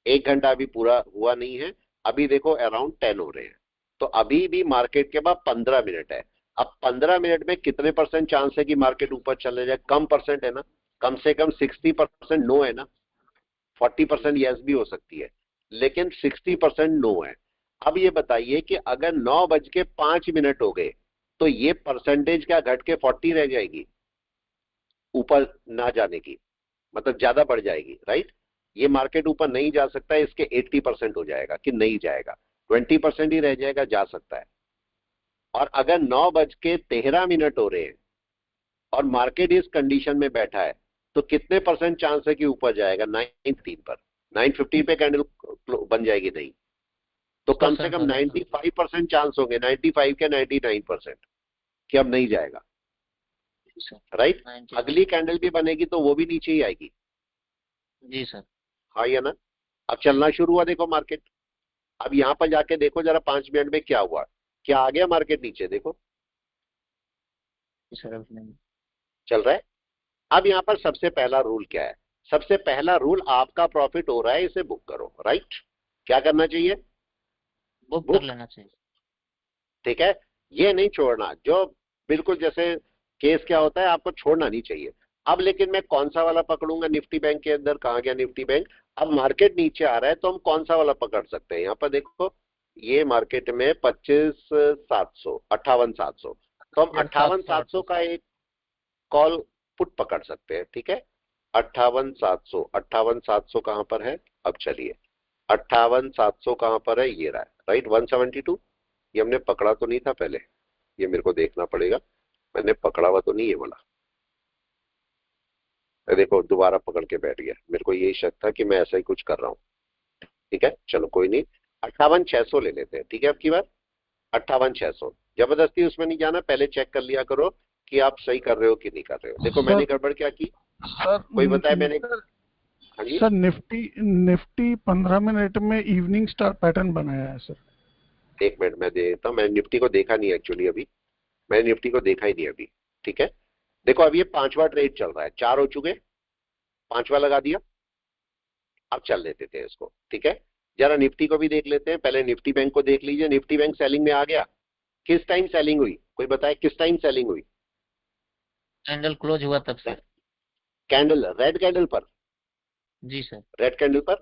1 घंटा अभी पूरा हुआ नहीं है, अभी देखो अराउंड 10 हो रहे हैं, तो अभी भी मार्केट के बाद 15 मिनट है। अब 15 मिनट में कितने परसेंट चांस है कि मार्केट ऊपर चले जाए? कम परसेंट है ना, कम से कम 60% नो है ना, 40% यस भी हो सकती है, लेकिन 60% नो है। अब ये बताइए कि अगर 9:05 हो गए, तो ये परसेंटेज क्या घट के 40 रह जाएगी ऊपर ना जाने की? मतलब ज्यादा बढ़ जाएगी, राइट। ये मार्केट ऊपर नहीं जा सकता है, इसके 80% हो जाएगा कि नहीं जाएगा, 20% ही रह जाएगा, जा सकता है। और अगर 9:13 हो रहे हैं और मार्केट इस कंडीशन में बैठा है, तो कितने परसेंट चांस है कि ऊपर जाएगा? 9.3 पर। 9.15 पे कैंडल बन जाएगी नहीं, तो कम से कम 95% चांस होंगे, 95 के 99% कि अब नहीं जाएगा, राइट? अगली कैंडल भी बनेगी तो वो भी नीचे ही आएगी। जी सर। हाँ या ना? अब चलना शुरू हुआ, देखो मार्केट। अब यहां पर जाके देखो जरा 5 मिनट में क्या हुआ, क्या आ गया मार्केट नीचे? देखो सर अभी नहीं। चल रहा है। अब यहां पर सबसे पहला रूल क्या है? सबसे पहला रूल, आपका प्रॉफिट हो रहा है, इसे बुक करो, राइट? क्या करना चाहिए? बुक कर लेना चाहिए। ठीक है, ये नहीं छोड़ना। जो बिल्कुल जैसे केस क्या होता है, आपको छोड़ना नहीं चाहिए। अब लेकिन मैं कौन सा वाला पकड़ूंगा? निफ्टी बैंक के अंदर कहा गया निफ्टी बैंक। अब मार्केट नीचे आ रहा है तो हम कौन सा वाला पकड़ सकते हैं? यहाँ पर देखो, ये मार्केट में 25,700, 58,700, तो हम 58,700 का एक कॉल पुट पकड़ सकते हैं। ठीक है, 58,700, 58,700 कहां पर है? अब चलिए, 58,700 कहां पर है? ये रहा है, राइट? 172। ये हमने पकड़ा तो नहीं था पहले, ये मेरे को देखना पड़ेगा, मैंने पकड़ा हुआ तो नहीं है वाला। देखो दोबारा पकड़ के बैठ गया, मेरे को यही शक था कि मैं ऐसा ही कुछ कर रहा हूँ। ठीक है, चलो कोई नहीं, 58,600 ले लेते हैं। ठीक है, अब की बार 58,600। जबरदस्ती उसमें नहीं जाना, पहले चेक कर लिया करो कि आप सही कर रहे हो कि नहीं कर रहे हो। देखो मैंने गड़बड़ क्या की, सर कोई बताए मैंने? हाँ जी सर निफ्टी 15 मिनट में इवनिंग स्टार पैटर्न बनाया है सर। एक मिनट मैं देता हूँ, मैंने निफ्टी को देखा नहीं एक्चुअली अभी, मैंने निफ्टी को देखा ही नहीं अभी। ठीक है, देखो अब ये 5वां ट्रेड चल रहा है, 4 हो चुके, 5वां लगा दिया। अब चल लेते थे इसको। ठीक है, जरा निफ्टी को भी देख लेते हैं। पहले निफ्टी बैंक को देख लीजिए, निफ्टी बैंक सेलिंग में आ गया। किस टाइम सेलिंग हुई? कोई बताए किस टाइम सेलिंग हुई? कैंडल क्लोज हुआ तब सर। कैंडल, रेड कैंडल पर। जी सर। रेड कैंडल पर।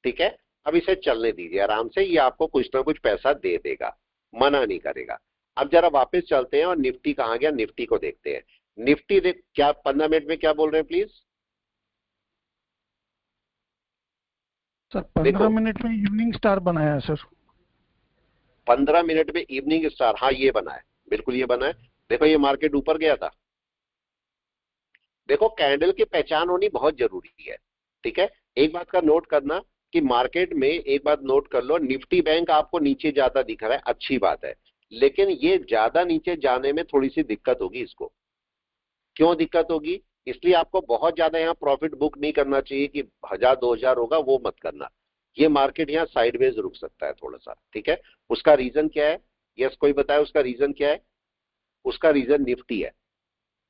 ठीक है, अब इसे चलने दीजिए आराम से, ये आपको कुछ ना कुछ पैसा दे देगा, मना नहीं करेगा। अब जरा वापस चलते हैं और निफ्टी कहां गया, निफ्टी को देखते हैं। निफ्टी देख, क्या 15 मिनट में क्या बोल रहे हैं प्लीज? सर 15 मिनट में इवनिंग स्टार बनाया है सर। 15 मिनट में इवनिंग स्टार, हाँ ये बना है, बिल्कुल ये बना है। देखो ये मार्केट ऊपर गया था। देखो कैंडल की पहचान होनी बहुत जरूरी है। ठीक है, एक बात का नोट करना कि मार्केट में, एक बात नोट कर लो, निफ्टी बैंक आपको नीचे जाता दिख रहा है, अच्छी बात है, लेकिन ये ज्यादा नीचे जाने में थोड़ी सी दिक्कत होगी इसको। क्यों दिक्कत होगी? इसलिए आपको बहुत ज्यादा यहाँ प्रॉफिट बुक नहीं करना चाहिए कि 1,000-2,000 होगा, वो मत करना। ये मार्केट यहाँ साइडवेज रुक सकता है थोड़ा सा। ठीक है, उसका रीजन क्या है? यस, कोई बताए उसका रीजन क्या है? उसका रीजन निफ्टी है,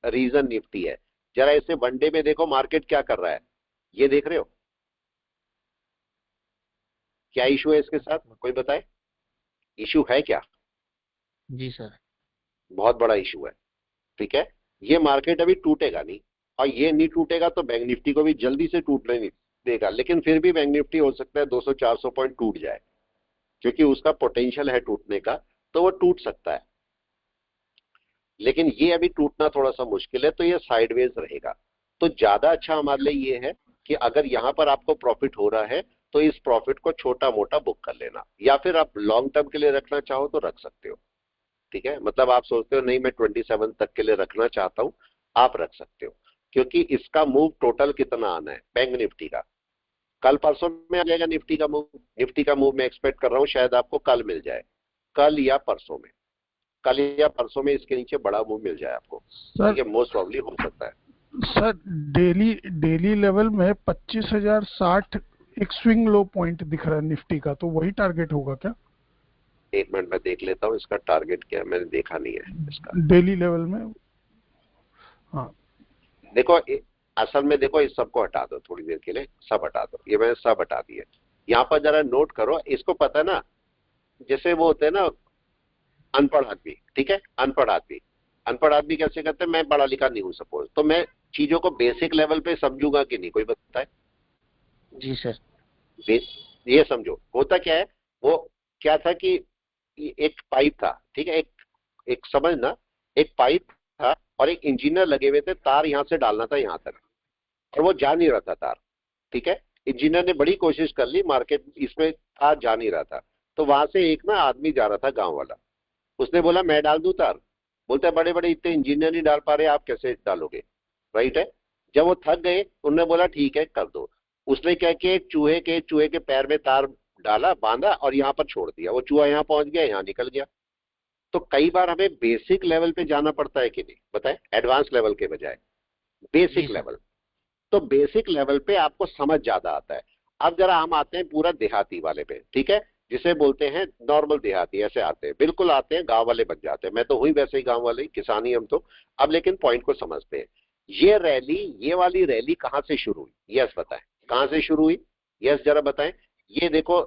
रीजन निफ्टी है। जरा इसे वनडे में देखो, मार्केट क्या कर रहा है, ये देख रहे हो? क्या इशू है इसके साथ, कोई बताए? इशू है क्या? जी सर। बहुत बड़ा इशू है। ठीक है, ये मार्केट अभी टूटेगा नहीं, और ये नहीं टूटेगा तो बैंक निफ्टी को भी जल्दी से टूटने नहीं देगा, लेकिन फिर भी बैंक निफ्टी हो सकता है 200-400 पॉइंट टूट जाए, क्योंकि उसका पोटेंशियल है टूटने का, तो वो टूट सकता है। लेकिन ये अभी टूटना थोड़ा सा मुश्किल है, तो ये साइडवेज रहेगा। तो ज्यादा अच्छा हमारे लिए ये है कि अगर यहां पर आपको प्रॉफिट हो रहा है तो इस प्रॉफिट को छोटा मोटा बुक कर लेना, या फिर आप लॉन्ग टर्म के लिए रखना चाहो तो रख सकते हो। ठीक है, मतलब आप सोचते हो नहीं मैं 27 तक के लिए रखना चाहता हूं, आप रख सकते हो, क्योंकि इसका मूव टोटल कितना आना है बैंक निफ्टी का, कल परसों में आ जाएगा निफ्टी का मूव। निफ्टी का मूव मैं एक्सपेक्ट कर रहा हूं शायद आपको कल मिल जाए, कल या परसों में, कल या परसों में इसके नीचे बड़ा मूव मिल जाए आपको। ठीक है, मोस्ट प्रॉब्ली हो सकता है। सर डेली लेवल में 25,060 एक स्विंग लो पॉइंट दिख रहा है निफ्टी का, तो वही टारगेट होगा क्या? एक मिनट मैं देख लेता हूँ इसका टारगेट क्या है, मैंने देखा नहीं है इसका डेली लेवल में। हाँ देखो असल में देखो, इस सबको हटा दो थोड़ी देर के लिए, सब हटा दो, ये मैंने सब हटा दिए। यहाँ पर जरा नोट करो, इसको पता है ना, जैसे वो होते हैं ना अनपढ़ आदमी। ठीक है, अनपढ़ आदमी कैसे करते हैं? मैं पढ़ा लिखा नहीं हूं सपोज, तो मैं चीजों को बेसिक लेवल पे समझूंगा कि नहीं, कोई बताए? जी सर। ये समझो होता क्या है, वो क्या था कि एक पाइप था। ठीक है, एक समझना, एक पाइप था और एक इंजीनियर लगे हुए थे, तार यहां से डालना था यहां तक, और वो जा नहीं रहा था तार। ठीक है, इंजीनियर ने बड़ी कोशिश कर ली, मार्केट इसमें तार जा नहीं रहा था, तो वहां से एक ना आदमी जा रहा था गांव वाला, उसने बोला मैं डाल दूं तार। बोलता है बड़े बड़े इतने इंजीनियर नहीं डाल पा रहे, आप कैसे डालोगे? राइट है, जब वो थक गए, उन्होंने बोला ठीक है कर दो। उसने क्या किया, एक चूहे के पैर में तार डाला, बांधा और यहाँ पर छोड़ दिया, वो चूहा यहाँ पहुंच गया, यहाँ निकल गया। तो कई बार हमें बेसिक लेवल पे जाना पड़ता है कि नहीं, बताएं, एडवांस लेवल के बजाय जी बेसिक सर। लेवल। तो बेसिक लेवल पे आपको समझ ज्यादा आता है। अब जरा हम आते हैं पूरा देहाती वाले पे, ठीक है, जिसे बोलते हैं नॉर्मल देहाती, ऐसे आते हैं, बिल्कुल आते हैं, गांव वाले बन जाते हैं। मैं तो हुई वैसे ही गांव वाले ही, किसान ही हम तो। अब लेकिन पॉइंट को समझते हैं। ये रैली, ये वाली रैली कहां से शुरू हुई? यस बताएं, कहां से शुरू हुई? यस जरा बताएं। ये देखो,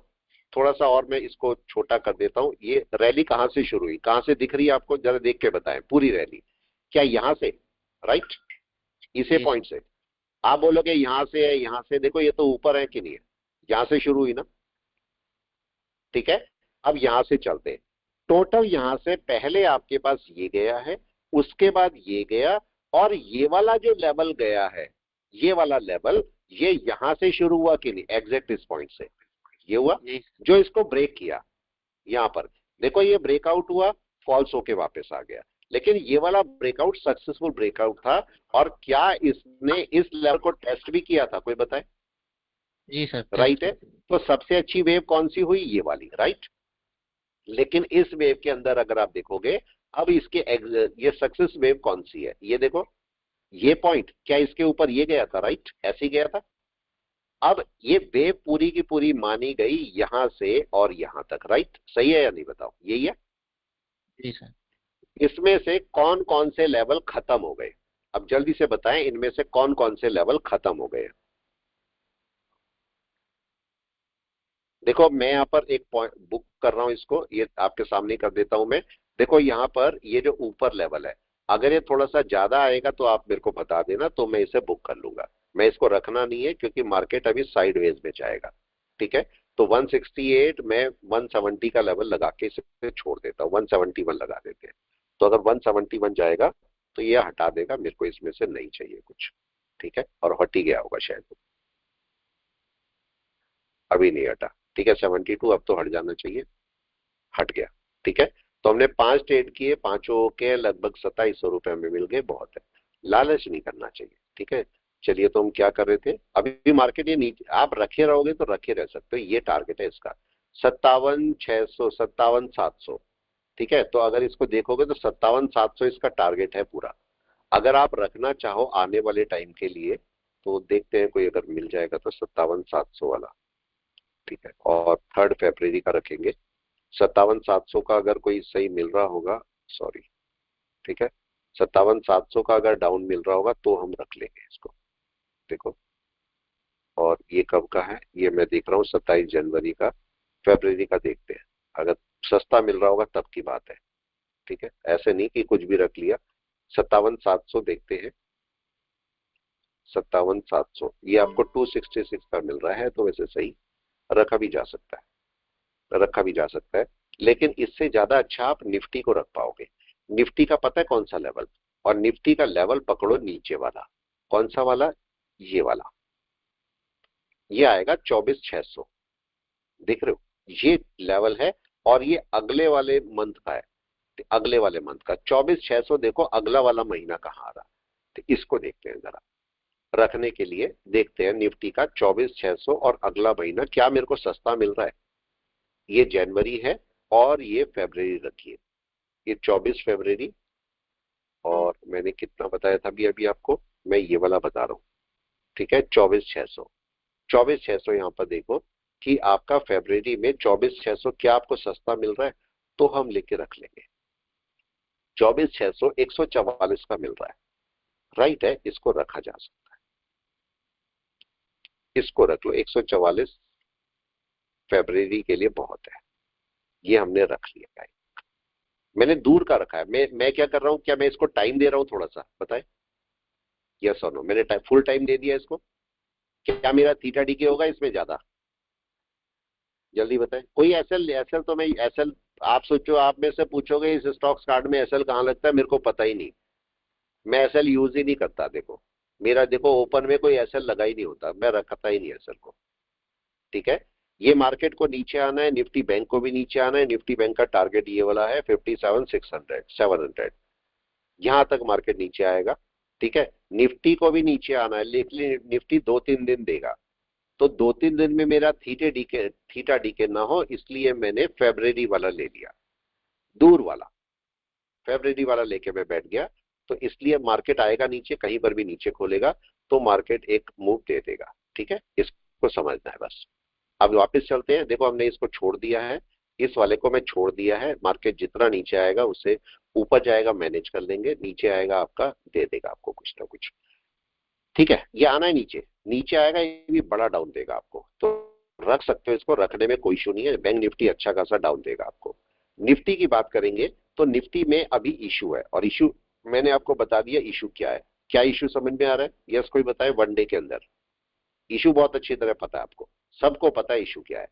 थोड़ा सा और मैं इसको छोटा कर देता हूं। ये रैली कहां से शुरू हुई, कहां से दिख रही है आपको? जरा देख के बताएं पूरी रैली। क्या यहां से? राइट, इसे जी पॉइंट सर। से। आप बोलोगे यहां से है, यहां से, देखो ये तो ऊपर है कि नहीं है, यहां से शुरू हुई ना, ठीक है। अब यहां से चलते हैं। टोटल यहां से पहले आपके पास ये गया है, उसके बाद ये गया, और ये वाला जो लेवल गया है, ये वाला लेवल, ये यहां से शुरू हुआ कि नहीं, एग्जैक्ट इस पॉइंट से ये हुआ, जी सर। जो इसको ब्रेक किया। यहां पर देखो, ये ब्रेकआउट हुआ, फॉल्स होके वापस आ गया, लेकिन ये वाला ब्रेकआउट सक्सेसफुल ब्रेकआउट था। और क्या इसने इस लेवल को टेस्ट भी किया था, कोई बताए? जी सर, राइट टेस्ट है। करते। तो सबसे अच्छी वेव कौन सी हुई? ये वाली, राइट। लेकिन इस वेव के अंदर अगर आप देखोगे, अब इसके ये सक्सेस वेव कौन सी है, ये देखो, ये पॉइंट, क्या इसके ऊपर ये गया था? राइट, ऐसे ही गया था। अब ये वेव पूरी की पूरी मानी गई यहां से और यहां तक, राइट, सही है या नहीं, बताओ, यही है। जी सर। इसमें से कौन कौन से लेवल खत्म हो गए? अब जल्दी से बताएं, इनमें से कौन कौन से लेवल खत्म हो गए? देखो मैं यहाँ पर एक पॉइंट बुक कर रहा हूं, इसको ये आपके सामने कर देता हूं मैं। देखो यहाँ पर ये जो ऊपर लेवल है, अगर ये थोड़ा सा ज्यादा आएगा तो आप मेरे को बता देना, तो मैं इसे बुक कर लूंगा। मैं इसको रखना नहीं है क्योंकि मार्केट अभी साइडवेज में जाएगा, ठीक है। तो 168 में 170 का लेवल लगा के इसे छोड़ देता हूँ, 171 लगा देते हैं। तो अगर 171 जाएगा तो ये हटा देगा, मेरे को इसमें से नहीं चाहिए कुछ, ठीक है, और हट ही गया होगा शायद, अभी नहीं हटा, ठीक है। 72 अब तो हट जाना चाहिए, हट गया, ठीक है। तो हमने 5 ट्रेड किए, पांचों के लगभग 2700 रुपए में मिल गए, बहुत है। लालच नहीं करना चाहिए, ठीक है। चलिए, तो हम क्या कर रहे थे, अभी भी मार्केट ये नीचे, आप रखे रहोगे तो रखे रह सकते हो, ये टारगेट है इसका 57,600, 57,700, ठीक है। तो अगर इसको देखोगे तो 57,700 इसका टारगेट है पूरा। अगर आप रखना चाहो आने वाले टाइम के लिए, तो देखते हैं कोई अगर मिल जाएगा तो 57,700 वाला, ठीक है। और 3 फरवरी का रखेंगे, 57,700 का अगर कोई सही मिल रहा होगा, सॉरी, ठीक है, 57,700 का अगर डाउन मिल रहा होगा तो हम रख लेंगे इसको, देखो। और ये कब का है, ये मैं देख रहा हूँ 27 जनवरी का, फरवरी का देखते हैं। अगर सस्ता मिल रहा होगा तब की बात है, ठीक है, ऐसे नहीं कि कुछ भी रख लिया। 57,700 देखते हैं, 57,700 ये आपको 266 का मिल रहा है, तो वैसे सही रखा भी जा सकता है, रखा भी जा सकता है। लेकिन इससे ज्यादा अच्छा आप निफ्टी को रख पाओगे। निफ्टी का पता है कौन सा लेवल? और निफ्टी का लेवल पकड़ो नीचे वाला, कौन सा वाला? ये वाला, ये आएगा 24,600, देख रहे हो, ये लेवल है। और ये अगले वाले मंथ का है, अगले वाले मंथ का 24,600। देखो अगला वाला महीना कहाँ आ रहा, तो इसको देखते हैं जरा, रखने के लिए देखते हैं निफ्टी का 24,600 और अगला महीना क्या मेरे को सस्ता मिल रहा है। ये जनवरी है और ये फरवरी रखिए, ये 24 फरवरी, और मैंने कितना बताया था अभी अभी आपको, मैं ये वाला बता रहा हूँ, ठीक है, 24,600। 24,600 यहाँ पर देखो कि आपका फरवरी में 24,600 क्या आपको सस्ता मिल रहा है, तो हम लेके रख लेंगे। 24,600 144 का मिल रहा है, राइट है, इसको रखा जा सकता है, इसको रख लो। 144 फरवरी के लिए बहुत है, ये हमने रख लिया है। मैंने दूर का रखा है, मैं क्या कर रहा हूं, क्या मैं इसको टाइम दे रहा हूं थोड़ा सा, बताए, यस और नो? मैंने फुल टाइम दे दिया इसको, क्या मेरा थीटा डी के होगा इसमें ज्यादा? जल्दी बताएं। कोई एसएल, एसएल तो मैं एसएल, आप सोचो, आप में से पूछोगे इस स्टॉक्स कार्ड में एसएल कहाँ लगता है, मेरे को पता ही नहीं, मैं एसएल यूज ही नहीं करता। देखो मेरा, देखो ओपन में कोई एसएल लगा ही नहीं होता, मैं रखता ही नहीं एसएल को, ठीक है। ये मार्केट को नीचे आना है, निफ्टी बैंक को भी नीचे आना है। निफ्टी बैंक का टारगेट ये वाला है 57,600, 700, यहां तक मार्केट नीचे आएगा, ठीक है। निफ्टी को भी नीचे आना है, लेकिन निफ्टी 2-3 दिन देगा, तो 2-3 दिन में मेरा थीटा डीके ना हो, इसलिए मैंने फेब्रवरी वाला ले लिया, दूर वाला फेब्रवरी वाला लेके मैं बैठ गया। तो इसलिए मार्केट आएगा नीचे, कहीं पर भी नीचे खोलेगा तो मार्केट एक मूव दे देगा। ठीक है, इसको समझना है बस। अब वापस चलते हैं, देखो हमने इसको छोड़ दिया है, इस वाले को मैं छोड़ दिया है, मार्केट जितना नीचे आएगा उससे ऊपर जाएगा मैनेज कर लेंगे, नीचे आएगा आपका दे देगा आपको कुछ ना कुछ। ठीक है, ये आना है नीचे, नीचे आएगा ये भी बड़ा डाउन देगा आपको, तो रख सकते हो इसको, रखने में कोई इशू नहीं है। बैंक निफ्टी अच्छा खासा डाउन देगा आपको। निफ्टी की बात करेंगे तो निफ्टी में अभी इशू है, और इशू मैंने आपको बता दिया इशू क्या है। क्या इशू समझ में आ रहा है? यस कोई बताए? 1 डे के अंदर इशू बहुत अच्छी तरह पता है आपको, सबको पता है इशू क्या है।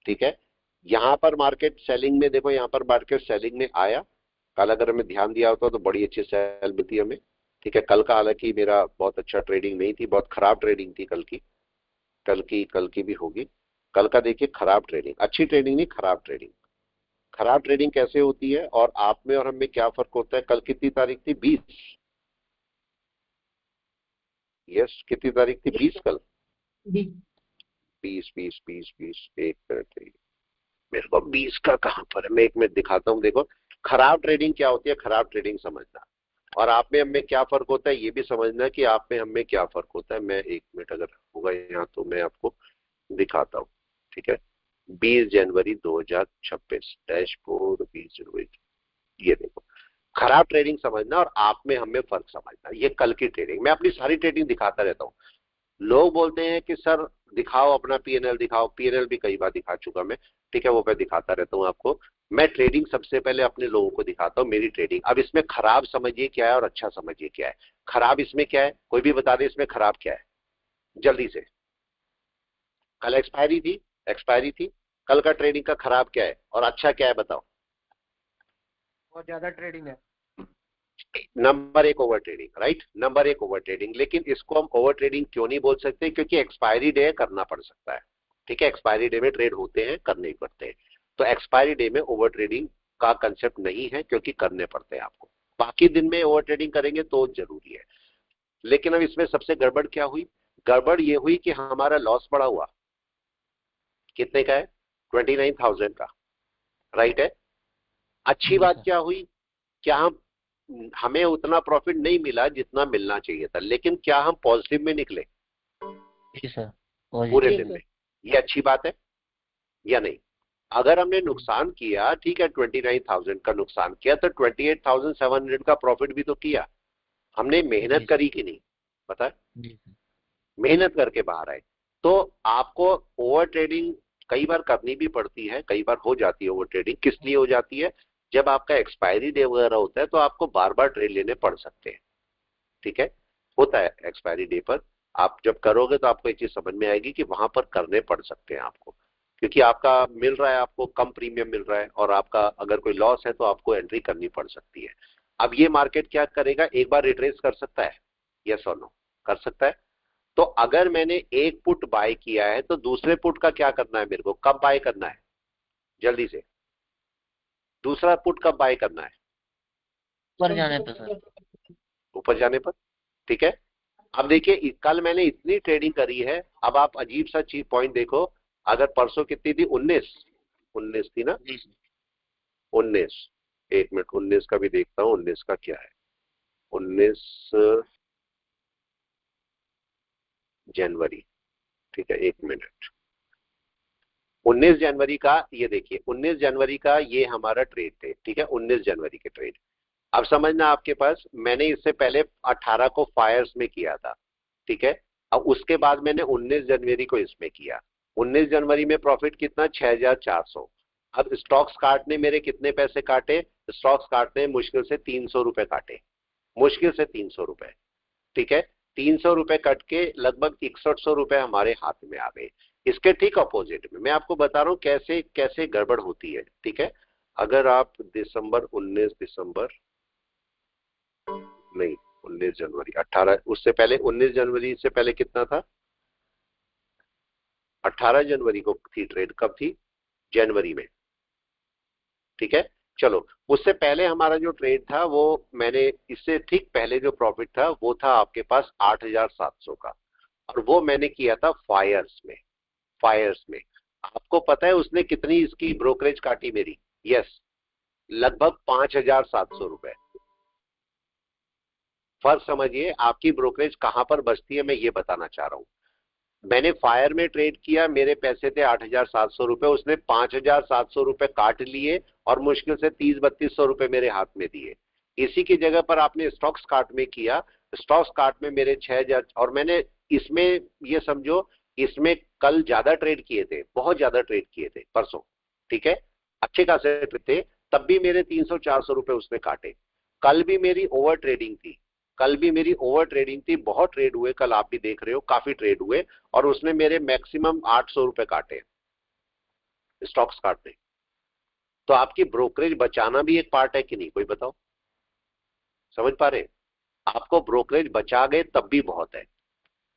ठीक है, यहां पर मार्केट सेलिंग में, देखो यहां पर मार्केट सेलिंग में आया, कल अगर हमें ध्यान दिया होता तो बड़ी अच्छी सेल मिलती हमें। ठीक है, कल का हालांकि मेरा बहुत अच्छा ट्रेडिंग नहीं थी, बहुत खराब ट्रेडिंग थी कल की भी होगी। कल का देखिए खराब ट्रेडिंग, अच्छी ट्रेडिंग नहीं, खराब ट्रेडिंग। खराब ट्रेडिंग कैसे होती है और आप में और हम में क्या फर्क होता है? कल कितनी तारीख थी? 20। यस, कितनी तारीख थी? 20 कल। 20 20 20 20 एक मिनट, मेरे को 20 का कहां पर है, मैं एक मिनट दिखाता हूं। देखो खराब ट्रेडिंग क्या होती है, खराब ट्रेडिंग समझना, और आप में हम में क्या फर्क होता है ये भी समझना कि आप में हम में क्या फर्क होता है। मैं एक मिनट अगर होगा यहाँ तो मैं आपको दिखाता हूँ। ठीक है, 20 जनवरी 2026 डैशबोर्ड 20 जनवरी, ये देखो खराब ट्रेडिंग समझना और आप में हमें फर्क समझना। ये कल की ट्रेडिंग, मैं अपनी सारी ट्रेडिंग दिखाता रहता हूँ। लोग बोलते हैं कि सर दिखाओ अपना पीएनएल दिखाओ, पीएनएल भी कई बार दिखा चुका मैं। ठीक है, वो मैं दिखाता रहता हूँ आपको। मैं ट्रेडिंग सबसे पहले अपने लोगों को दिखाता हूँ, मेरी ट्रेडिंग। अब इसमें खराब समझिए क्या है और अच्छा समझिए क्या है। खराब इसमें क्या है, कोई भी बता दे इसमें खराब क्या है जल्दी से। कल एक्सपायरी थी, कल का ट्रेडिंग का खराब क्या है और अच्छा क्या है बताओ? बहुत ज्यादा ट्रेडिंग है। Number 1 over trading, right, number 1 over trading. लेकिन इसको हम ओवर ट्रेडिंग क्यों नहीं बोल सकते? क्योंकि एक्सपायरी डे करना पड़ सकता है। ठीक है, एक्सपायरी डे में ट्रेड होते हैं, करने ही पड़ते हैं। तो एक्सपायरी डे में ओवर ट्रेडिंग का कंसेप्ट नहीं है, क्योंकि करने पड़ते हैं आपको। बाकी दिन में ओवर ट्रेडिंग करेंगे तो जरूरी है। लेकिन अब इसमें सबसे गड़बड़ क्या हुई? गड़बड़ ये हुई कि हमारा लॉस बढ़ा हुआ। कितने का है? 29,000 का, राइट है। अच्छी जी बात सर। क्या हुई? क्या हमें उतना प्रॉफिट नहीं मिला जितना मिलना चाहिए था, लेकिन क्या हम पॉजिटिव में निकले जी सर, पूरे पॉजिटिव। दिन में? ये अच्छी बात है या नहीं? अगर हमने नुकसान किया, ठीक है, 29,000 का नुकसान किया, तो 28,700 का प्रॉफिट भी तो किया। हमने जी मेहनत सर। करी कि नहीं? पता? जी सर। मेहनत करके बाहर आए। तो आपको ओवर ट्रेडिंग कई बार करनी भी पड़ती है, कई बार हो जाती है ओवर ट्रेडिंग। किस लिए हो जाती है? जब आपका एक्सपायरी डे वगैरह होता है तो आपको बार बार ट्रेड लेने पड़ सकते हैं। ठीक है, होता है एक्सपायरी डे पर। आप जब करोगे तो आपको एक चीज समझ में आएगी कि वहां पर करने पड़ सकते हैं आपको, क्योंकि आपका मिल रहा है, आपको कम प्रीमियम मिल रहा है, और आपका अगर कोई लॉस है तो आपको एंट्री करनी पड़ सकती है। अब ये मार्केट क्या करेगा? एक बार रिट्रेस कर सकता है, यस और नो? कर सकता है। तो अगर मैंने एक पुट बाय किया है तो दूसरे पुट का क्या करना है मेरे को? कब बाय करना है जल्दी से? दूसरा पुट कब बाय करना है? ऊपर जाने पे सर। ऊपर जाने पर। ठीक है, अब देखिए कल मैंने इतनी ट्रेडिंग करी है। अब आप अजीब सा चीज पॉइंट देखो, अगर परसों कितनी थी? 19 थी ना? जी सर। 19, एक मिनट 19 का भी देखता हूँ, 19 का क्या है? 19 जनवरी, ठीक है, एक मिनट। 19 जनवरी का ये देखिए, 19 जनवरी का ये हमारा ट्रेड थे। ठीक है, 19 जनवरी के ट्रेड। अब समझना आपके पास, मैंने इससे पहले 18 को फायर्स में किया था। ठीक है, अब उसके बाद मैंने 19 जनवरी को इसमें किया। 19 जनवरी में प्रॉफिट कितना? 6,400। अब स्टॉक्स काटने मेरे कितने पैसे काटे? स्टॉक्स काटने मुश्किल से 300 रुपए काटे, मुश्किल से 300 रुपए। ठीक है, 300 रुपए कट के लगभग 6100 रुपए हमारे हाथ में आ गए। इसके ठीक अपोजिट में मैं आपको बता रहा हूं कैसे कैसे गड़बड़ होती है। ठीक है, अगर आप 19 दिसंबर नहीं, 19 जनवरी 18, उससे पहले 19 जनवरी से पहले कितना था? 18 जनवरी को थी ट्रेड। कब थी? जनवरी में। ठीक है, चलो, उससे पहले हमारा जो ट्रेड था वो मैंने इससे ठीक पहले जो प्रॉफिट था वो था आपके पास 8,700 का, और वो मैंने किया था फायर्स में। फायर्स में आपको पता है उसने कितनी इसकी ब्रोकरेज काटी मेरी? यस, लगभग 5,700 रुपए। फर्क समझिए, आपकी ब्रोकरेज कहां पर बचती है मैं ये बताना चाह रहा हूं। मैंने फायर में ट्रेड किया, मेरे पैसे थे 8,700 रुपए, उसने 5,700 रुपए काट लिए और मुश्किल से 30-3200 रुपए मेरे हाथ में दिए। इसी की जगह पर आपने स्टॉक्स कार्ट में किया, स्टॉक्स कार्ट में मेरे 6,000, और मैंने इसमें ये समझो इसमें कल ज्यादा ट्रेड किए थे, बहुत ज्यादा ट्रेड किए थे परसों, ठीक है, अच्छे खासे ट्रेड थे, तब भी मेरे 300-400 रुपए उसने काटे। कल भी मेरी ओवर ट्रेडिंग थी, कल भी मेरी ओवर ट्रेडिंग थी, बहुत ट्रेड हुए कल, आप भी देख रहे हो काफी ट्रेड हुए, और उसने मेरे मैक्सिमम 800 रुपए काटे स्टॉक्स काटने। तो आपकी ब्रोकरेज बचाना भी एक पार्ट है कि नहीं, कोई बताओ, समझ पा रहे? आपको ब्रोकरेज बचा गए तब भी बहुत है,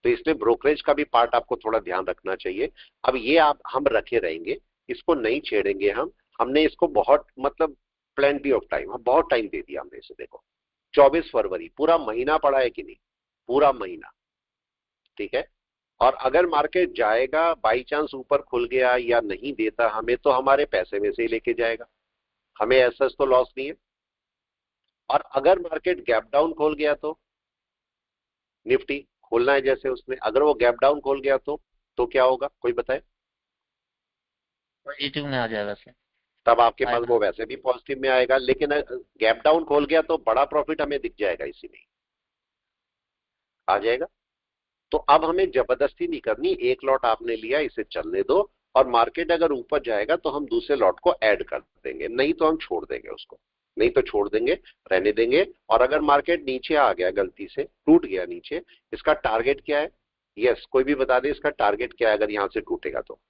तो इसलिए ब्रोकरेज का भी पार्ट आपको थोड़ा ध्यान रखना चाहिए। अब ये आप हम रखे रहेंगे, इसको नहीं छेड़ेंगे हमने इसको बहुत मतलब प्लेंटी ऑफ टाइम, हम बहुत टाइम दे दिया हमने इसे। देखो 24 फरवरी पूरा महीना पड़ा है कि नहीं, पूरा महीना, ठीक है। और अगर मार्केट जाएगा, बाई चांस ऊपर खुल गया या नहीं देता हमें, तो हमारे पैसे में से ही लेके जाएगा, हमें ऐसा तो लॉस नहीं है। और अगर मार्केट गैप डाउन खोल गया तो निफ्टी खोलना है जैसे उसने, अगर वो गैप डाउन खोल गया तो क्या होगा, कोई बताए? पॉजिटिव में आ जाएगा सर। तब आपके पास वो वैसे भी पॉजिटिव में आएगा, लेकिन गैप डाउन खोल गया तो बड़ा प्रॉफिट हमें दिख जाएगा, इसी में आ जाएगा। तो अब हमें जबरदस्ती नहीं करनी, एक लॉट आपने लिया इसे चलने दो, और मार्केट अगर ऊपर जाएगा तो हम दूसरे लॉट को ऐड कर देंगे, नहीं तो हम छोड़ देंगे उसको, नहीं तो छोड़ देंगे, रहने देंगे। और अगर मार्केट नीचे आ गया, गलती से टूट गया नीचे, इसका टारगेट क्या है? यस, कोई भी बता दे इसका टारगेट क्या है अगर यहां से टूटेगा तो।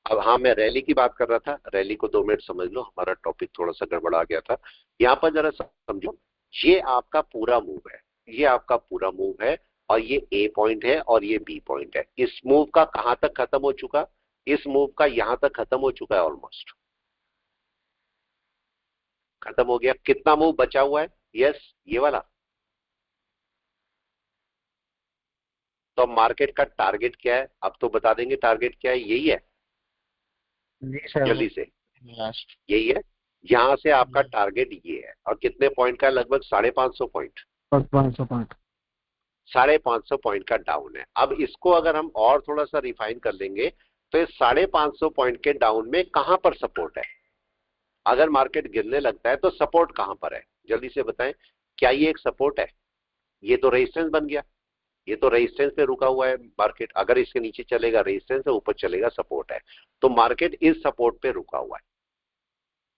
अब हाँ, मैं रैली की बात कर रहा था, रैली को 2 मिनट समझ लो, हमारा टॉपिक थोड़ा सा गड़बड़ा गया था। यहाँ पर जरा समझो, ये आपका पूरा मूव है, ये आपका पूरा मूव है, और ये ए पॉइंट है और ये बी पॉइंट है। इस मूव का कहां तक खत्म हो चुका? इस मूव का यहां तक खत्म हो चुका है, ऑलमोस्ट खत्म हो गया। कितना मूव बचा हुआ है? यस, ये वाला। तो मार्केट का टारगेट क्या है, अब तो बता देंगे टारगेट क्या है, यही है जी सर। जल्दी से, लास्ट यही है। यहां से आपका टारगेट ये है, और कितने पॉइंट का है? लगभग 550 पॉइंट, 500 पॉइंट। 550 पॉइंट का डाउन है। अब इसको अगर हम और थोड़ा सा रिफाइन कर लेंगे तो इस 550 पॉइंट के डाउन में कहां पर सपोर्ट है? अगर मार्केट गिरने लगता है तो सपोर्ट कहां पर है, जल्दी से बताएं। क्या ये एक सपोर्ट है? ये तो रेजिस्टेंस बन गया, ये तो रेजिस्टेंस पे रुका हुआ है मार्केट। अगर इसके नीचे चलेगा रेजिस्टेंस है, ऊपर चलेगा सपोर्ट है। तो मार्केट इस सपोर्ट पे रुका हुआ है,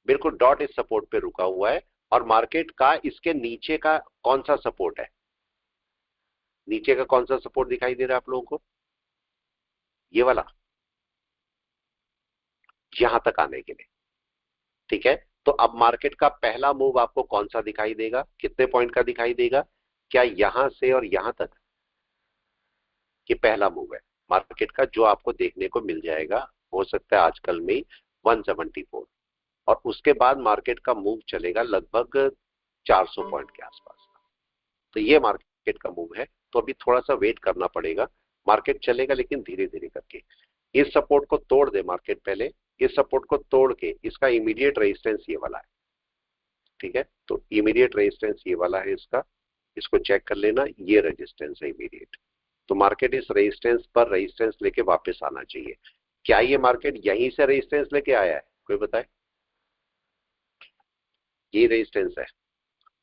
बिल्कुल डॉट इस सपोर्ट पे रुका हुआ है। और मार्केट का इसके नीचे का कौन सा सपोर्ट है? नीचे का कौन सा सपोर्ट दिखाई दे रहा है आप लोगों को? ये वाला, यहां तक आने के लिए, ठीक है। तो अब मार्केट का पहला मूव आपको कौन सा दिखाई देगा, कितने पॉइंट का दिखाई देगा? क्या यहां से और यहां तक? ये पहला मूव है मार्केट का जो आपको देखने को मिल जाएगा, हो सकता है आजकल में 174, और उसके बाद मार्केट का मूव चलेगा लगभग 400 पॉइंट के आसपास। तो ये मार्केट का मूव है। तो अभी थोड़ा सा वेट करना पड़ेगा, मार्केट चलेगा लेकिन धीरे धीरे करके। इस सपोर्ट को तोड़ दे मार्केट पहले, इस सपोर्ट को तोड़ के इसका इमीडिएट रेजिस्टेंस ये वाला है, ठीक है। तो इमीडिएट रेजिस्टेंस ये वाला है इसका, इसको चेक कर लेना, ये रेजिस्टेंस है इमीडिएट। तो मार्केट इस रेजिस्टेंस पर रेजिस्टेंस लेके वापस आना चाहिए। क्या ये मार्केट यहीं से रेजिस्टेंस लेके आया है, कोई बताए? ये रेजिस्टेंस है,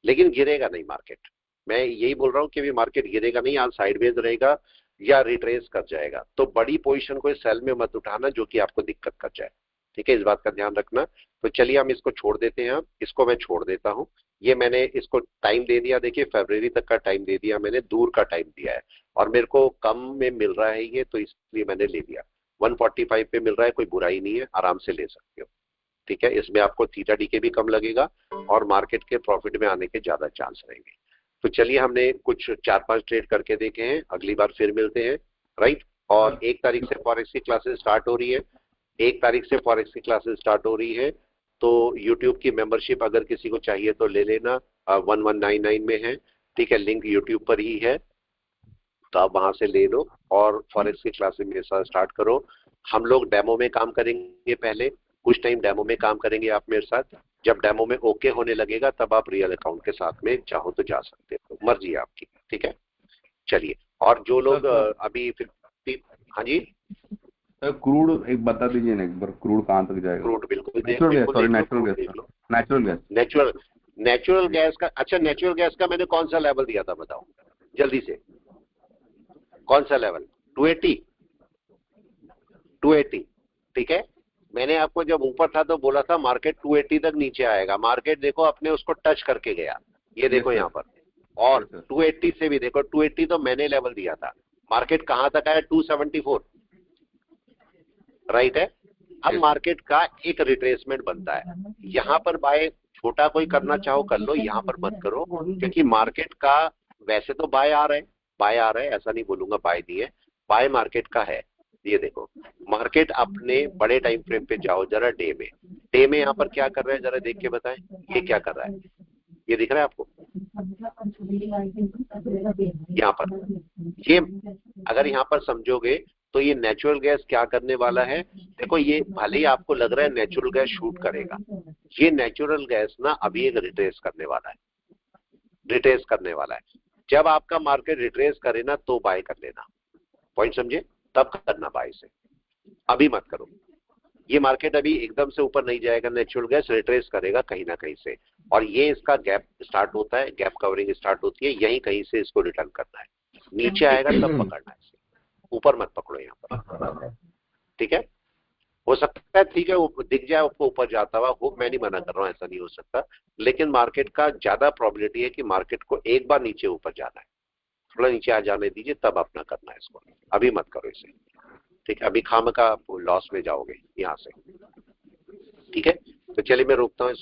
लेकिन गिरेगा नहीं मार्केट। मैं यही बोल रहा हूं कि अभी मार्केट गिरेगा नहीं, आज साइडवेज रहेगा या रिट्रेस कर जाएगा। तो बड़ी पोजीशन को सेल में मत उठाना जो कि आपको दिक्कत कर जाए, ठीक है, इस बात का ध्यान रखना। तो चलिए हम इसको छोड़ देते हैं, इसको मैं छोड़ देता हूं। ये मैंने इसको टाइम दे दिया, देखिए फरवरी तक का टाइम दे दिया मैंने, दूर का टाइम दिया है, और मेरे को कम में मिल रहा है ये, तो इसलिए मैंने ले लिया। 145 पे मिल रहा है, कोई बुराई नहीं है, आराम से ले सकते हो, ठीक है। इसमें आपको थीटा डीके भी कम लगेगा और मार्केट के प्रॉफिट में आने के ज्यादा चांस रहेंगे। तो चलिए हमने कुछ 4-5 ट्रेड करके देखे हैं, अगली बार फिर मिलते हैं, राइट। और 1 तारीख से फॉरेक्स की क्लासेस स्टार्ट हो रही है, 1 तारीख से फॉरेक्स की क्लासेस स्टार्ट हो रही है। तो YouTube की मेंबरशिप अगर किसी को चाहिए तो ले लेना, 1199 में है, ठीक है, लिंक YouTube पर ही है, तो आप वहां से ले लो और फॉरेक्स की क्लासेस मेरे साथ स्टार्ट करो। हम लोग डेमो में काम करेंगे, पहले कुछ टाइम डेमो में काम करेंगे आप मेरे साथ। जब डेमो में ओके होने लगेगा तब आप रियल अकाउंट के साथ में चाहो तो जा सकते हो, मर्जी है आपकी, ठीक है। चलिए, और जो लोग अभी 50, हाँ जी क्रूड एक बता दीजिए ना एक बार, क्रूड कहाँ तक जाएगा? क्रूड बिल्कुल natural gas, sorry natural gas natural gas का। अच्छा, नेचुरल गैस का मैंने कौन सा लेवल दिया था बताओ जल्दी से, कौन सा लेवल? 280, ठीक है। मैंने आपको जब ऊपर था तो बोला था मार्केट 280 तक नीचे आएगा। मार्केट देखो अपने उसको टच करके गया, ये देखो यहाँ पर, और 280 से भी देखो, 280 तो मैंने लेवल दिया था। मार्केट कहाँ तक आया? 274, राइट है। अब मार्केट का एक रिट्रेसमेंट बनता है, यहाँ पर बाय छोटा कोई करना चाहो कर लो, यहाँ पर मत करो, क्योंकि मार्केट का वैसे तो बाय आ रहा है, ऐसा नहीं बोलूंगा बाय नहीं है, बाय मार्केट का है। ये देखो मार्केट अपने बड़े टाइम फ्रेम पे जाओ जरा, डे में यहाँ पर क्या कर रहा है जरा देख के बताएं, ये क्या कर रहा है, ये दिख रहा है आपको यहाँ पर? ये अगर यहाँ पर समझोगे तो ये नेचुरल गैस क्या करने वाला है, देखो ये भले ही आपको लग रहा है नेचुरल गैस शूट करेगा, ये नेचुरल गैस ना अभी एक रिट्रेस करने वाला है। जब आपका मार्केट रिट्रेस करे ना तो बाय कर लेना, पॉइंट समझे, तब करना बाय से, अभी मत करो। ये मार्केट अभी एकदम से ऊपर नहीं जाएगा, नेचुरल गैस रिट्रेस करेगा कहीं ना कहीं से, और ये इसका गैप स्टार्ट होता है, गैप कवरिंग स्टार्ट होती है, यहीं कहीं से इसको रिटर्न करना है। नीचे आएगा तब पकड़ना है, ऊपर मत पकड़ो यहाँ पर, ठीक है। हो सकता है ठीक है वो दिख जाए आपको ऊपर जाता हुआ, वो मैं नहीं मना कर रहा हूँ, ऐसा नहीं हो सकता, लेकिन मार्केट का ज्यादा प्रोबेबिलिटी है कि मार्केट को एक बार नीचे ऊपर जाना है, थोड़ा नीचे आ जाने दीजिए तब अपना करना है इसको, अभी मत करो इसे, ठीक है। अभी खाम का लॉस में जाओगे यहाँ से, ठीक है। तो चलिए मैं रोकता हूँ।